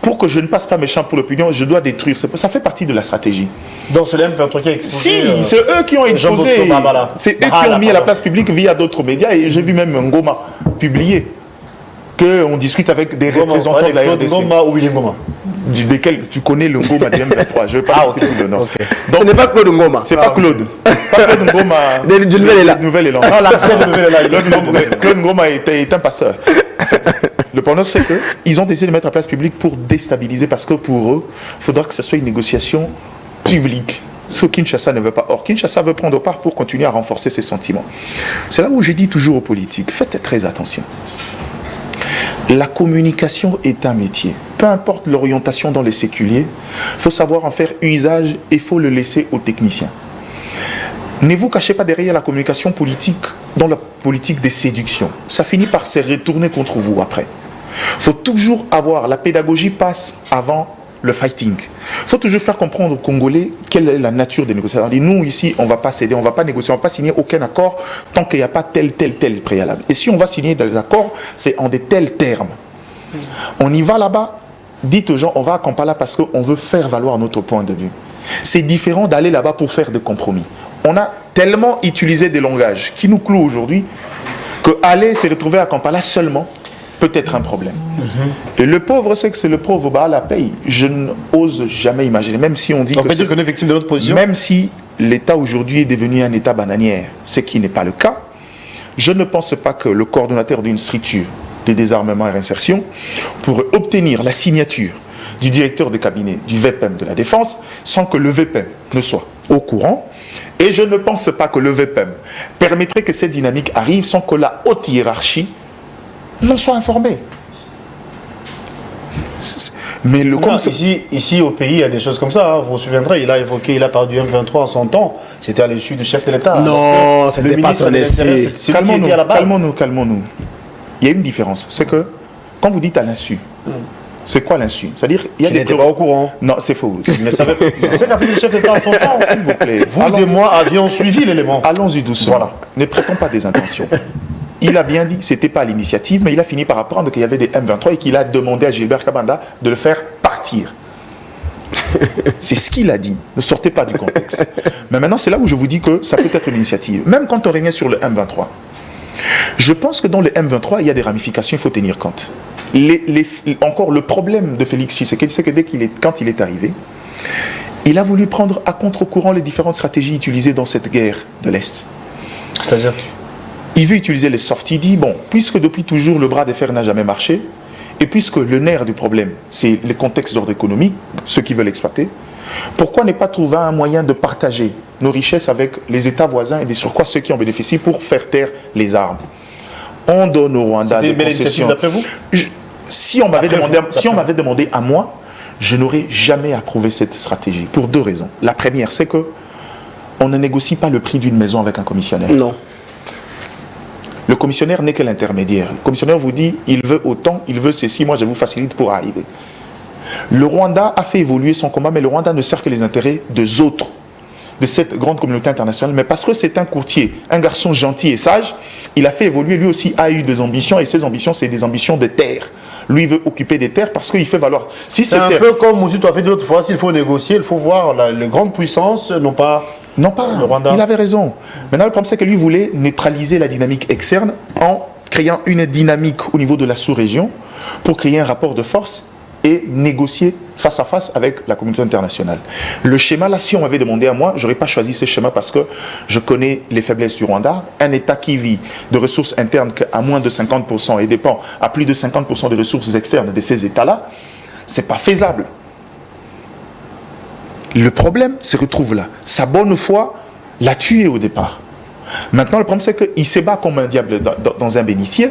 pour que je ne passe pas méchant pour l'opinion, je dois détruire. Ça fait partie de la stratégie. Donc c'est le M23 qui a exposé... Si, c'est eux qui ont exposé. C'est eux qui ont mis à la place publique via d'autres médias. Et j'ai vu même Ngoma publier qu'on discute avec des représentants de la RDC. Ngoma ou Willy Ngoma? Desquels tu connais le Ngoma du M23. Je ne vais pas citer tout le nom. Okay. Donc, ce n'est pas Claude Ngoma. C'est pas Claude. Pas Claude Ngoma. Du Nouvel Élan. Non, l'ancien Nouvel Élan. Claude Ngoma est un pasteur. En fait, le problème, c'est qu'ils ont décidé de mettre en place publique pour déstabiliser, parce que pour eux, il faudra que ce soit une négociation publique. Ce que Kinshasa ne veut pas. Or, Kinshasa veut prendre part pour continuer à renforcer ses sentiments. C'est là où je dis toujours aux politiques, faites très attention. La communication est un métier. Peu importe l'orientation dans les séculiers, il faut savoir en faire usage et il faut le laisser aux techniciens. Ne vous cachez pas derrière la communication politique dans la politique des séductions. Ça finit par se retourner contre vous après. Il faut toujours avoir, la pédagogie passe avant le fighting. Il faut toujours faire comprendre aux Congolais quelle est la nature des négociations. Nous, ici, on ne va pas céder, on ne va pas négocier, on ne va pas signer aucun accord tant qu'il n'y a pas tel préalable. Et si on va signer des accords, c'est en de tels termes. On y va là-bas, dites aux gens, on va à Kampala parce qu'on veut faire valoir notre point de vue. C'est différent d'aller là-bas pour faire des compromis. On a tellement utilisé des langages qui nous clouent aujourd'hui que aller se retrouver à Kampala seulement peut être un problème. Et le pauvre, c'est que c'est le pauvre, bah, la paye. Je n'ose jamais imaginer, même si on dit on peut dire qu'on est victime de notre position. Même si l'État aujourd'hui est devenu un État bananière, ce qui n'est pas le cas, je ne pense pas que le coordonnateur d'une structure de désarmement et réinsertion pourrait obtenir la signature du directeur de cabinet du VPM de la Défense sans que le VPM ne soit au courant. Et je ne pense pas que le VPM permettrait que cette dynamique arrive sans que la haute hiérarchie n'en soit informée. Mais ici au pays, il y a des choses comme ça. Hein. Vous vous souviendrez, il a parlé du M23 en son temps. C'était à l'issue du chef de l'État. Non, c'était pas son essai. Calmons-nous. Il y a une différence. C'est que quand vous dites à l'insu, c'est quoi l'insu? C'est-à-dire, il y a des pas au courant. Non, c'est faux. Mais c'est ce qu'a fait le chef d'État en son temps, s'il vous plaît. Vous et moi avions suivi l'élément. Allons-y doucement. Voilà. Ne prêtons pas des intentions. Il a bien dit, c'était pas l'initiative, mais il a fini par apprendre qu'il y avait des M23 et qu'il a demandé à Gilbert Kabanda de le faire partir. C'est ce qu'il a dit. Ne sortez pas du contexte. Mais maintenant, c'est là où je vous dis que ça peut être une initiative. Même quand on régnait sur le M23, Je pense que dans le M23, il y a des ramifications, il faut tenir compte. Encore le problème de Félix Tshisekedi, c'est que quand il est arrivé, il a voulu prendre à contre-courant les différentes stratégies utilisées dans cette guerre de l'Est. C'est-à-dire? Il veut utiliser les soft. Il dit, bon, puisque depuis toujours le bras de fer n'a jamais marché, et puisque le nerf du problème, c'est les contextes d'ordre économique, ceux qui veulent exploiter, pourquoi ne pas trouver un moyen de partager nos richesses avec les États voisins et de surcroît ceux qui en bénéficient pour faire taire les armes? On donne au Rwanda des concessions. D'après vous? Si on m'avait demandé à moi, je n'aurais jamais approuvé cette stratégie pour 2 raisons. La première, c'est que on ne négocie pas le prix d'une maison avec un commissionnaire. Non. Le commissionnaire n'est que l'intermédiaire. Le commissionnaire vous dit, il veut autant, il veut ceci, moi je vous facilite pour arriver. Le Rwanda a fait évoluer son combat, mais le Rwanda ne sert que les intérêts des autres, de cette grande communauté internationale. Mais parce que c'est un courtier, un garçon gentil et sage, il a fait évoluer, lui aussi a eu des ambitions, et ses ambitions, c'est des ambitions de terre. Lui veut occuper des terres parce qu'il fait valoir. Si c'est un peu comme Moussi a fait de l'autre fois, s'il faut négocier, il faut voir les grandes puissances, non pas le Rwanda. Il avait raison. Maintenant, le problème, c'est que lui voulait neutraliser la dynamique externe en créant une dynamique au niveau de la sous-région pour créer un rapport de force et négocier face à face avec la communauté internationale. Le schéma, là, si on m'avait demandé à moi, je n'aurais pas choisi ce schéma parce que je connais les faiblesses du Rwanda. Un État qui vit de ressources internes à moins de 50% et dépend à plus de 50% des ressources externes de ces États-là, ce n'est pas faisable. Le problème se retrouve là. Sa bonne foi l'a tué au départ. Maintenant, le problème, c'est qu'il se bat comme un diable dans un bénitier.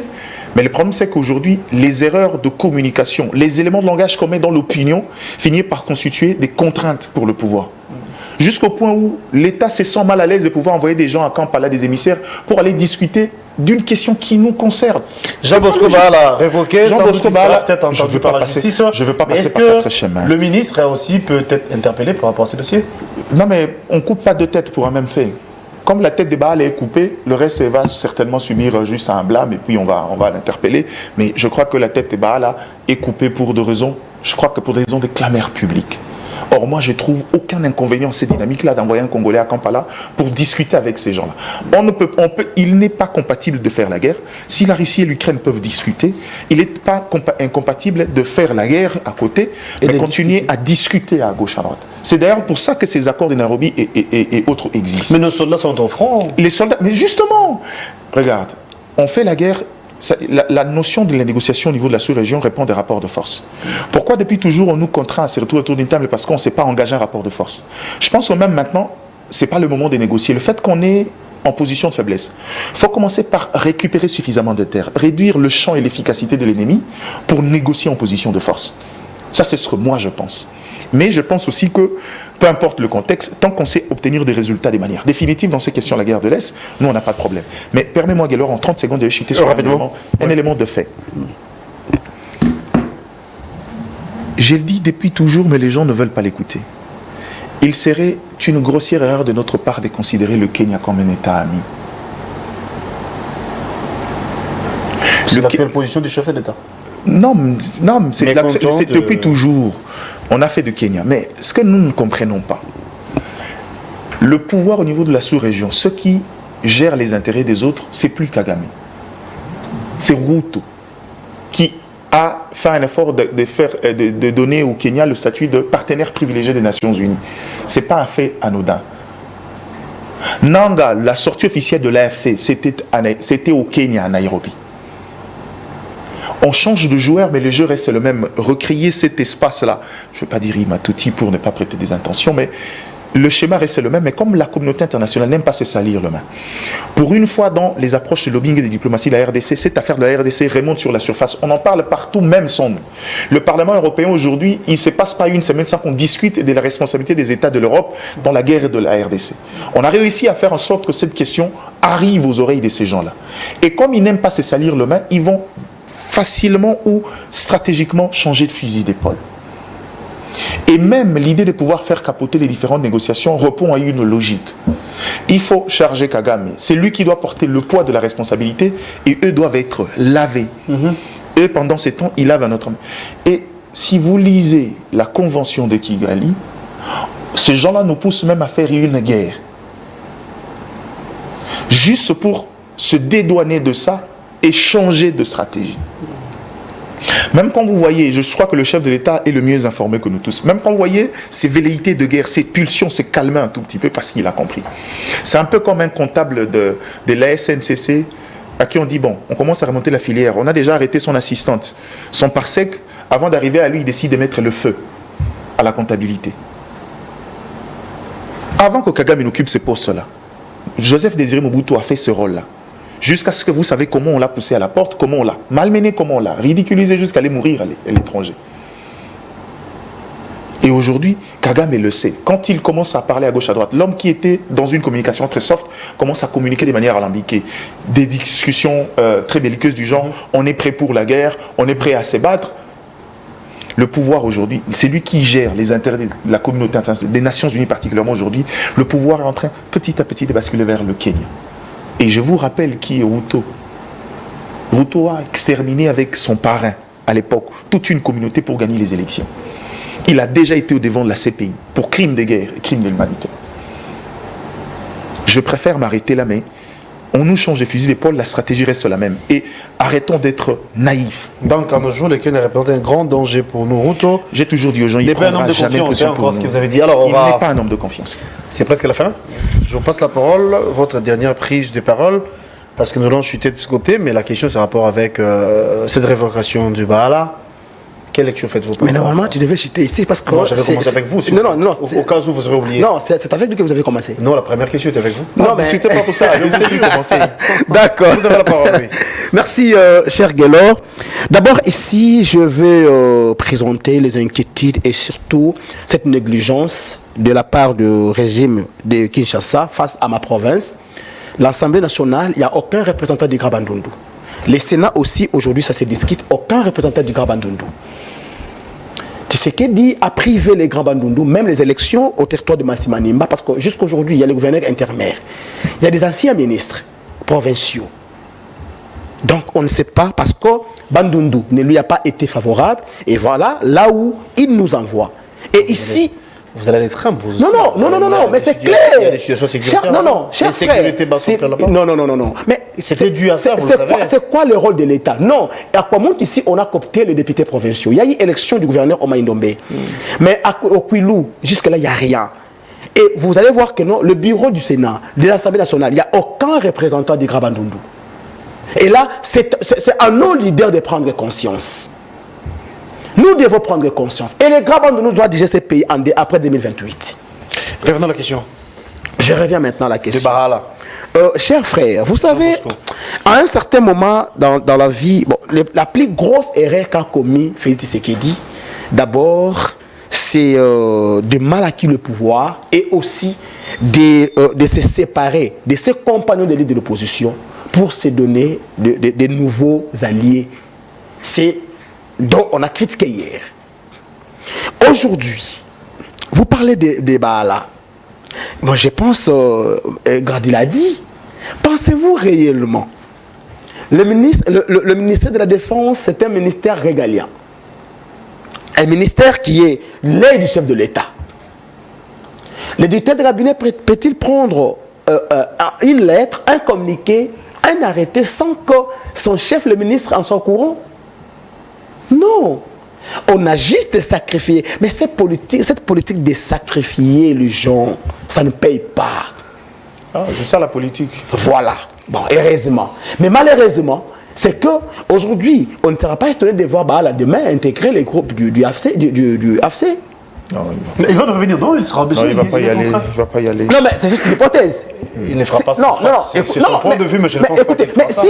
Mais le problème, c'est qu'aujourd'hui, les erreurs de communication, les éléments de langage qu'on met dans l'opinion, finissent par constituer des contraintes pour le pouvoir. Jusqu'au point où l'État se sent mal à l'aise de pouvoir envoyer des gens à Kampala, des émissaires, pour aller discuter d'une question qui nous concerne. Jean Bosco Bahal l'a révoqué. Jean Bosco Bahal, peut-être entendu par la justice. Je ne veux pas passer par quatre chemins. Le ministre est aussi peut-être interpellé par rapport à ces dossiers? Non, mais on ne coupe pas 2 têtes pour un même fait. Comme la tête de Bahal est coupée, le reste va certainement subir juste un blâme et puis on va l'interpeller. Mais je crois que la tête de Bahal est coupée pour 2 raisons. Je crois que pour des raisons de clameur publique. Or, moi, je trouve aucun inconvénient à cette dynamique-là d'envoyer un Congolais à Kampala pour discuter avec ces gens-là. Il n'est pas compatible de faire la guerre. Si la Russie et l'Ukraine peuvent discuter, il n'est pas incompatible de faire la guerre à côté et de continuer à discuter à gauche, à droite. C'est d'ailleurs pour ça que ces accords de Nairobi et autres existent. Mais nos soldats sont au front. Les soldats, mais justement, regarde, on fait la guerre. La notion de la négociation au niveau de la sous-région répond à des rapports de force. Pourquoi depuis toujours on nous contraint à se retrouver autour d'une table? Parce qu'on ne sait pas engager un rapport de force. Je pense que même maintenant, ce n'est pas le moment de négocier. Le fait qu'on est en position de faiblesse, il faut commencer par récupérer suffisamment de terres, réduire le champ et l'efficacité de l'ennemi pour négocier en position de force. Ça, c'est ce que moi je pense. Mais je pense aussi que, peu importe le contexte, tant qu'on sait obtenir des résultats de manière définitive dans ces questions de la guerre de l'Est, nous, on n'a pas de problème. Mais permets-moi, Guélor, en 30 secondes, de chuter sur un élément de fait. Je le dis depuis toujours, mais les gens ne veulent pas l'écouter. Il serait une grossière erreur de notre part de considérer le Kenya comme un État ami. C'est la position du chef d'État. Non, c'est depuis toujours. On a fait du Kenya. Mais ce que nous ne comprenons pas, le pouvoir au niveau de la sous-région, ceux qui gèrent les intérêts des autres, c'est plus Kagame. C'est Ruto qui a fait un effort de donner au Kenya le statut de partenaire privilégié des Nations Unies. Ce n'est pas un fait anodin. Nanga, la sortie officielle de l'AFC, c'était au Kenya, à Nairobi. On change de joueur, mais le jeu reste le même. Recréer cet espace-là, je ne vais pas dire Imatuti pour ne pas prêter des intentions, mais le schéma reste le même. Mais comme la communauté internationale n'aime pas se salir le main, pour une fois dans les approches de lobbying et de diplomatie de la RDC, cette affaire de la RDC remonte sur la surface. On en parle partout, même sans nous. Le Parlement européen aujourd'hui, il ne se passe pas une semaine sans qu'on discute de la responsabilité des États de l'Europe dans la guerre de la RDC. On a réussi à faire en sorte que cette question arrive aux oreilles de ces gens-là. Et comme ils n'aiment pas se salir le main, ils vont facilement ou stratégiquement changer de fusil d'épaule. Et même l'idée de pouvoir faire capoter les différentes négociations répond à une logique. Il faut charger Kagame. C'est lui qui doit porter le poids de la responsabilité et eux doivent être lavés. Et pendant ces temps, ils lavent un autre. Et si vous lisez la convention de Kigali, ces gens-là nous poussent même à faire une guerre. Juste pour se dédouaner de ça et changer de stratégie. Même quand vous voyez, je crois que le chef de l'État est le mieux informé que nous tous, même quand vous voyez ces velléités de guerre, ces pulsions, s'est calmé un tout petit peu parce qu'il a compris. C'est un peu comme un comptable de la SNCC à qui on dit, bon, on commence à remonter la filière, on a déjà arrêté son assistante, son parsec, avant d'arriver à lui, il décide de mettre le feu à la comptabilité. Avant que Kagame n'occupe ce poste-là, Joseph Désiré Mobutu a fait ce rôle-là. Jusqu'à ce que vous savez comment on l'a poussé à la porte, comment on l'a malmené, comment on l'a ridiculisé jusqu'à aller mourir à l'étranger. Et aujourd'hui, Kagame le sait. Quand il commence à parler à gauche, à droite, l'homme qui était dans une communication très soft commence à communiquer de manière alambiquée. Des discussions très belliqueuses du genre, on est prêt pour la guerre, on est prêt à se battre. Le pouvoir aujourd'hui, c'est lui qui gère les intérêts de la communauté internationale, des Nations Unies particulièrement aujourd'hui. Le pouvoir est en train petit à petit de basculer vers le Kenya. Et je vous rappelle qui est Ruto. Ruto a exterminé avec son parrain, à l'époque, toute une communauté pour gagner les élections. Il a déjà été au devant de la CPI pour crimes de guerre et crimes de l'humanité. Je préfère m'arrêter là, mais on nous change de fusil d'épaule, la stratégie reste la même. Et arrêtons d'être naïfs. Donc, en nos jours, le Kenya représente un grand danger pour nous. Ruto, j'ai toujours dit aux gens, il ne prendra jamais position pour nous. Ce que vous avez dit. Alors, il n'est pas un homme de confiance. C'est presque la fin. Je vous passe la parole, votre dernière prise de parole, parce que nous allons chuter de ce côté, mais la question, c'est en rapport avec cette révocation du Bahala. Quelle lecture faites-vous? Mais normalement, tu devais chuter ici parce que... Non, j'avais commencé avec vous. Non. Au cas où vous aurez oublié. Non, c'est avec lui que vous avez commencé. Non, la première question était avec vous. Non, mais... discutez pas pour ça. D'accord. Vous avez la parole, oui. Merci, cher Guélor. D'abord, ici, je vais présenter les inquiétudes et surtout cette négligence de la part du régime de Kinshasa face à ma province. L'Assemblée nationale, il n'y a aucun représentant du Grand Bandundu. Le Sénat aussi, aujourd'hui, ça se discute, aucun représentant du Grand Bandundu. Tshisekedi a privé les Grands Bandundu, même les élections au territoire de Massimanimba, parce que jusqu'à aujourd'hui, il y a les gouverneurs intermaires. Il y a des anciens ministres provinciaux. Donc, on ne sait pas, parce que Bandundu ne lui a pas été favorable, et voilà, là où il nous envoie. Et ici... Vous allez à l'extrême, vous aussi. Non, mais c'est clair. Il y a des situations sécuritaires. Cher frère. Non. Mais c'était dû à ça, vous le savez. C'est quoi le rôle de l'État? Non. À quoi montre ici, on a coopté les députés provinciaux. Il y a eu élection du gouverneur Oma Indombe. Mais au Kwilu, jusque-là, il n'y a rien. Et vous allez voir que non, le bureau du Sénat, de l'Assemblée nationale, il n'y a aucun représentant du Grand Bandundu. Et là, c'est à nos leaders de prendre conscience. Nous devons prendre conscience. Et les Grands Bandundu doivent diriger ces pays après 2028. Revenons à la question. Je reviens maintenant à la question. De Bahala. Cher frère, vous savez, à un certain moment dans la vie, bon, la plus grosse erreur qu'a commis Félix Tshisekedi, d'abord, c'est de mal acquis le pouvoir et aussi de se séparer de ses compagnons de l'élite de l'opposition pour se donner de nouveaux alliés. C'est dont on a critiqué hier. Aujourd'hui, vous parlez de Bahala. Moi, je pense, Grady l'a dit, pensez-vous réellement le ministère de la Défense, c'est un ministère régalien. Un ministère qui est l'œil du chef de l'État. Le directeur de cabinet peut-il prendre une lettre, un communiqué, un arrêté sans que son chef, le ministre, en soit au courant? Non, on a juste sacrifié. Mais cette politique de sacrifier les gens, ça ne paye pas. Ah, c'est ça la politique. Voilà. Bon, heureusement. Mais malheureusement, c'est qu'aujourd'hui, on ne sera pas étonné de voir Bahala demain intégrer les groupes du AFC. Non, il va revenir, non, il sera obligé. Non, il ne va pas y aller. Non, mais c'est juste une hypothèse. Il ne fera pas ça. Non. C'est son point de vue, mais je ne pense pas qu'il fera ça.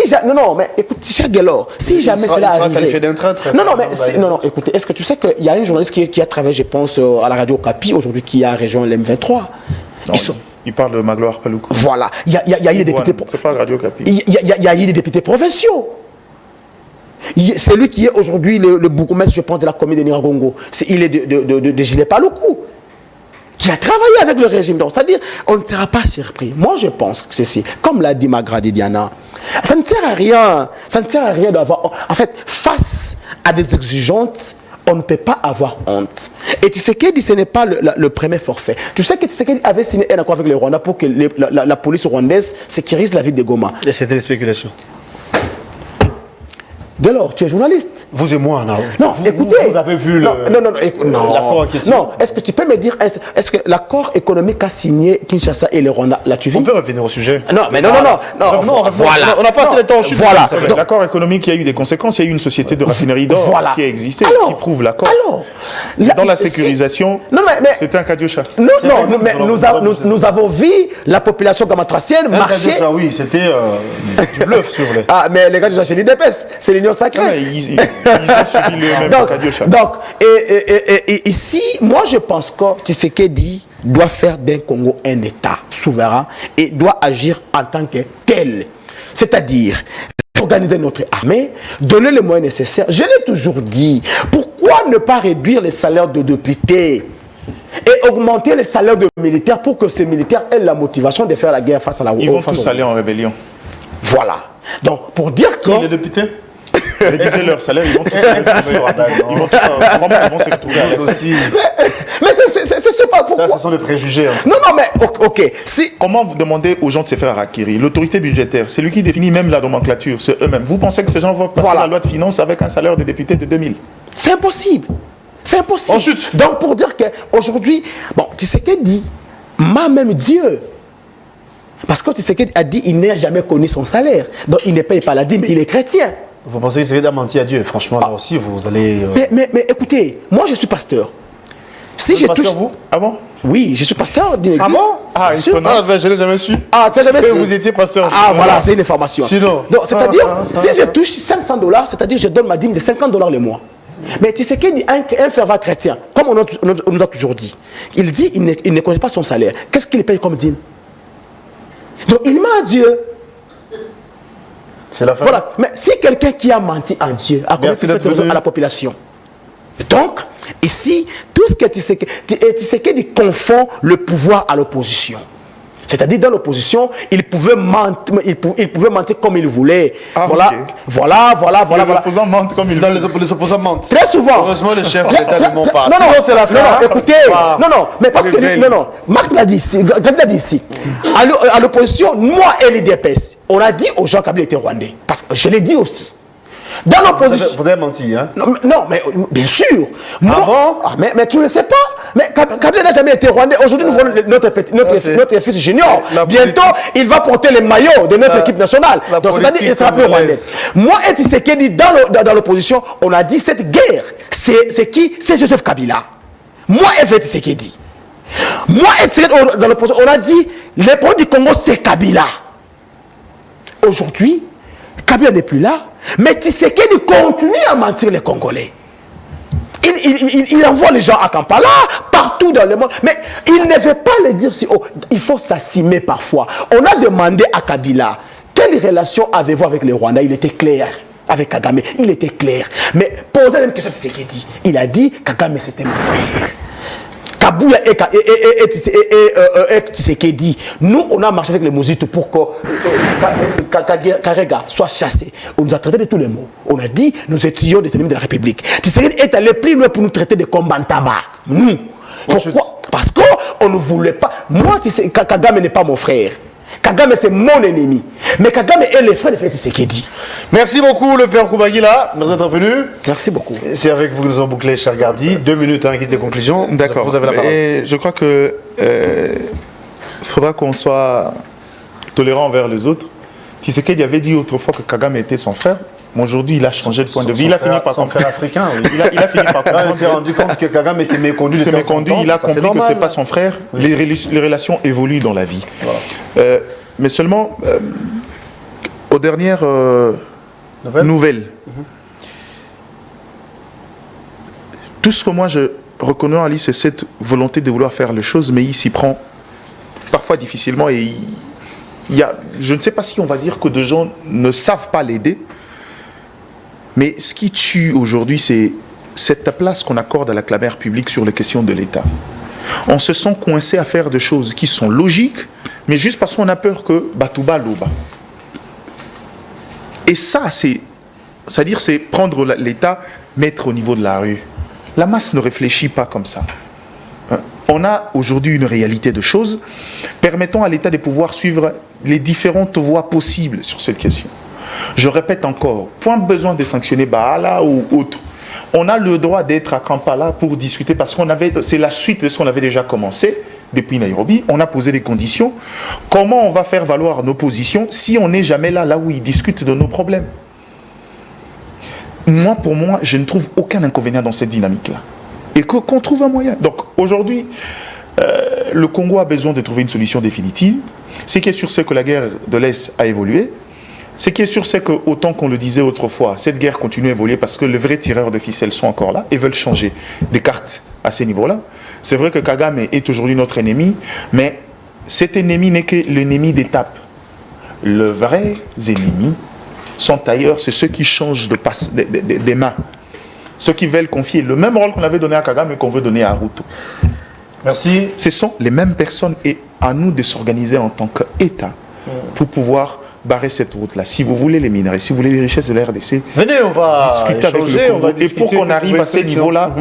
Mais écoute, cher Guélor, si jamais cela arrive... Il sera qualifié d'un traître. Non, écoutez, est-ce que tu sais qu'il y a un journaliste qui a travaillé, je pense, à la radio Okapi, aujourd'hui, qui a rejoint l'M23? Il parle de Magloire Paloukou. Voilà, il y a eu des députés... C'est pas Radio Okapi. Il y a eu des députés provinciaux. C'est lui qui est aujourd'hui le bourgmestre, je pense, de la commune de Niragongo. Il est de Gilet Paloukou, qui a travaillé avec le régime. Donc, c'est-à-dire, on ne sera pas surpris. Moi, je pense que ceci, comme l'a dit Magrady Diana, ça ne sert à rien. Ça ne sert à rien d'avoir... En fait, face à des exigences on ne peut pas avoir honte. Et Tshisekedi, ce n'est pas le premier forfait. Tu sais que Tshisekedi avait signé un accord avec le Rwanda pour que la police rwandaise sécurise la ville de Goma. Et c'était des spéculations. Dès lors, tu es journaliste. Vous et moi, non, écoutez. Vous avez vu l'accord en question. Non, est-ce que tu peux me dire, est-ce que l'accord économique a signé Kinshasa et le Rwanda, l'as-tu vu? On peut revenir au sujet. Non, mais non. Voilà. On a passé le temps. Voilà. L'accord économique, il y a eu des conséquences. Il y a eu une société de raffinerie d'or qui a existé, qui prouve l'accord. Alors, dans la sécurisation, c'était un cadiocha. Non, mais nous avons vu la population gamatracienne marcher. Oui, c'était du bluff sur les. Ah, mais les gars, j'ai l'IDPS, c'est l'Union sacrée. Ils ont suivi le même cadiocha. Donc, et ici, moi je pense que Tshisekedi doit faire d'un Congo un État souverain et doit agir en tant que tel. C'est-à-dire organiser notre armée, donner les moyens nécessaires. Je l'ai toujours dit, pourquoi ne pas réduire les salaires de députés et augmenter les salaires de militaires pour que ces militaires aient la motivation de faire la guerre face à la Ils vont tous aller en rébellion. Voilà. Donc, pour dire que... Qui, les députés? Réduisez leur salaire, ils vont tous ils vont se retrouver aussi. Mais c'est pas pourquoi. Ça, ce sont des préjugés. Non, mais ok. Si... Comment vous demandez aux gens de se faire acquérir? L'autorité budgétaire, c'est lui qui définit même la nomenclature, c'est eux-mêmes. Vous pensez que ces gens vont passer la loi de finances avec un salaire de député de 2000? C'est impossible. C'est impossible. Ensuite. Donc, pour dire qu'aujourd'hui, bon, Tshisekedi m'a même Dieu. Parce que Tshisekedi a dit qu'il n'a jamais connu son salaire. Donc, il ne paye pas la dîme, mais il est chrétien. Vous pensez que c'est a menti à Dieu? Franchement, là aussi, vous allez... Mais écoutez, moi, je suis pasteur. Si je touche... vous? Ah bon? Oui, je suis pasteur d'une église. Ah bon? Ah, je ne l'ai jamais su. Ah, tu n'as jamais su? Vous étiez pasteur. Ah, voilà, c'est une information. Sinon... Donc, c'est-à-dire, si je touche $500, c'est-à-dire je donne ma dîme de $50 le mois. Mais tu sais qu'il y a un fervent chrétien, comme on nous a toujours dit. Il dit qu'il ne connaît pas son salaire. Qu'est-ce qu'il paye comme dîme? Donc, il ment à Dieu. C'est la fin. Voilà. Mais si quelqu'un qui a menti en Dieu a commis cette raison à la population. Donc, ici, tout ce que Tshisekedi confond le pouvoir à l'opposition. C'est-à-dire, dans l'opposition, il pouvait mentir comme il voulait. Ah, voilà, okay. voilà. Les opposants mentent comme ils veulent. Les opposants mentent. Très souvent. Heureusement, les chefs d'État ne mentent pas. Non, c'est la fin. Non, écoutez. Non, mais parce que... Gabriel. Non, Marc l'a dit ici. Gabriel l'a dit ici. À l'opposition, moi et l'IDPS, on a dit aux gens qu'Abel était rwandais. Parce que je l'ai dit aussi. Dans l'opposition... Vous avez menti, hein? Non, mais bien sûr. Bon? Mais tu ne le sais pas. Mais Kabila n'a jamais été rwandais. Aujourd'hui, nous voyons notre fils junior. Bientôt, il va porter les maillots de notre équipe nationale. Donc, c'est-à-dire qu'il sera plus rwandais. Moi et Tshisekedi, dans l'opposition, on a dit cette guerre, c'est qui? C'est Joseph Kabila. Moi et Tshisekedi. Moi et Tshisekedi, dans l'opposition, on a dit les problèmes du Congo, c'est Kabila. Aujourd'hui, Kabila n'est plus là. Mais Tshisekedi continue à mentir les Congolais. Il envoie les gens à Kampala, partout dans le monde. Mais il ne veut pas le dire si haut. Il faut s'assumer parfois. On a demandé à Kabila, quelle relation avez-vous avec les Rwandais? Il était clair. Avec Kagame, il était clair. Mais posez la même question à Tshisekedi. Il a dit, Kagame c'était mon frère. Kabouya et Tshisekedi, nous on a marché avec les Mosites pour que Karega soit chassé. On nous a traité de tous les mots. On a dit nous étions des ennemis de la République. Tshisekedi est allé plus loin pour nous traiter de Kombantaba. Nous. Pourquoi? Parce qu'on ne voulait pas. Moi, Kagame n'est pas mon frère. Kagame c'est mon ennemi. Mais Kagame est le frère de Tshisekedi. Merci beaucoup le père Koubagila. Merci d'être venu. Merci beaucoup. C'est avec vous que nous avons bouclé, cher Gardi. 2 minutes, guise des conclusions. D'accord. Vous avez la parole. Et je crois que faudra qu'on soit tolérant envers les autres. Tshisekedi avait dit autrefois que Kagame était son frère. Aujourd'hui, il a changé de point de vue. Il a fini par comprendre. Frère africain, oui. Il a fini par comprendre. Il s'est rendu compte que Kagame s'est méconduit. Il a compris que ce n'est pas son frère. Oui. Les relations évoluent dans la vie. Voilà. Mais seulement, aux dernières nouvelles, tout ce que moi je reconnais en Ali, c'est cette volonté de vouloir faire les choses, mais il s'y prend parfois difficilement. Et je ne sais pas si on va dire que des gens ne savent pas l'aider, mais ce qui tue aujourd'hui, c'est cette place qu'on accorde à la clameur publique sur les questions de l'État. On se sent coincé à faire des choses qui sont logiques, mais juste parce qu'on a peur que Batouba l'Oba. Et ça, c'est-à-dire c'est prendre l'État, mettre au niveau de la rue. La masse ne réfléchit pas comme ça. On a aujourd'hui une réalité de choses permettant à l'État de pouvoir suivre les différentes voies possibles sur cette question. Je répète encore, point besoin de sanctionner Baala ou autre. On a le droit d'être à Kampala pour discuter parce qu'on avait, c'est la suite de ce qu'on avait déjà commencé depuis Nairobi. On a posé des conditions. Comment on va faire valoir nos positions si on n'est jamais là où ils discutent de nos problèmes? Moi, pour moi, je ne trouve aucun inconvénient dans cette dynamique-là. Et qu'on trouve un moyen. Donc aujourd'hui, le Congo a besoin de trouver une solution définitive. Ce qui est sûr, c'est que la guerre de l'Est a évolué. Ce qui est sûr, c'est que, autant qu'on le disait autrefois, cette guerre continue à évoluer parce que les vrais tireurs de ficelles sont encore là et veulent changer des cartes à ces niveaux-là. C'est vrai que Kagame est aujourd'hui notre ennemi, mais cet ennemi n'est que l'ennemi d'étape. Les vrais ennemis sont ailleurs, c'est ceux qui changent des mains. Ceux qui veulent confier le même rôle qu'on avait donné à Kagame et qu'on veut donner à Ruto. Merci. Ce sont les mêmes personnes et à nous de s'organiser en tant qu'État pour pouvoir barrer cette route-là. Si vous voulez les minerais, si vous voulez les richesses de la RDC, venez, on va discuter avec le Congo. on va et pour qu'on arrive à ces niveaux-là,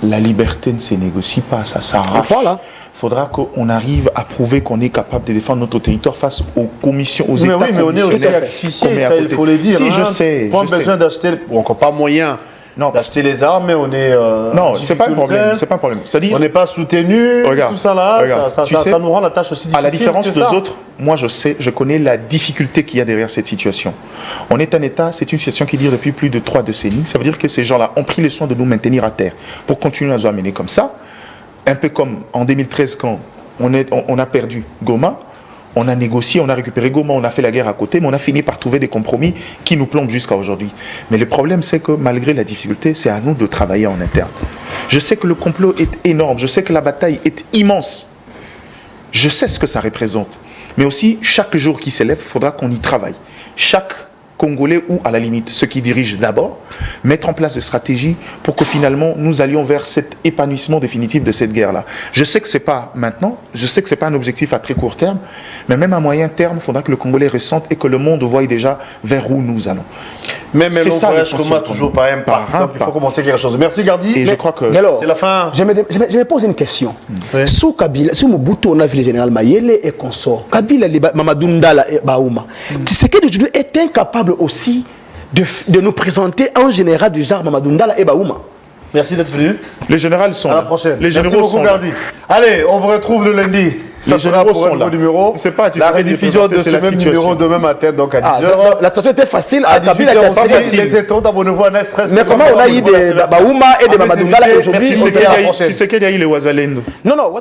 la liberté ne se négocie pas, ça s'arrache. Voilà. Il faudra qu'on arrive à prouver qu'on est capable de défendre notre territoire face aux commissions, aux mais États. Oui, mais on est aussi asphyxié, ça il faut le dire. Si, je sais. Pas besoin d'acheter, encore pas moyen d'acheter les armes, mais on est... non, c'est pas un problème. C'est pas un problème. On n'est pas soutenu, tout ça là, ça nous rend la tâche aussi difficile. À la différence des autres, moi je connais la difficulté qu'il y a derrière cette situation. On est un État, c'est une situation qui dure depuis plus de 3 décennies. Ça veut dire que ces gens-là ont pris le soin de nous maintenir à terre pour continuer à nous amener comme ça. Un peu comme en 2013 quand on a perdu Goma. On a négocié, on a récupéré Goma, on a fait la guerre à côté, mais on a fini par trouver des compromis qui nous plombent jusqu'à aujourd'hui. Mais le problème, c'est que malgré la difficulté, c'est à nous de travailler en interne. Je sais que le complot est énorme, je sais que la bataille est immense. Je sais ce que ça représente. Mais aussi, chaque jour qui s'élève, il faudra qu'on y travaille. Chaque Congolais ou à la limite ceux qui dirigent d'abord, mettre en place des stratégies pour que finalement nous allions vers cet épanouissement définitif de cette guerre-là. Je sais que ce n'est pas maintenant, je sais que ce n'est pas un objectif à très court terme, mais même à moyen terme, il faudra que le Congolais ressente et que le monde voie déjà vers où nous allons. Mais on voyage toujours par un pas. Donc il faut commencer quelque chose. Merci Gardi. Et je crois que c'est la fin. Je me pose une question. Sous Kabila, sous Mobutu, on a vu le général Mayele et consort. Kabila, Mamadou Ndala et Baouma. C'est que aujourd'hui est incapable aussi de nous présenter un général du genre Mamadou Ndala et Baouma. Merci d'être venu. Les généraux sont là. À la prochaine. Les généraux sont là. Allez, on vous retrouve le lundi. Ça sera pour un nouveau numéro. La rediffusion de ce même numéro demain matin, donc à 10h. La situation était facile. À 18h, les étoiles, abonnez-vous à Nespresso. Mais comment on a eu des Baouma et des Mamadou Ndala aujourd'hui? Tu sais qu'il y a eu les Ouazalendo. Non.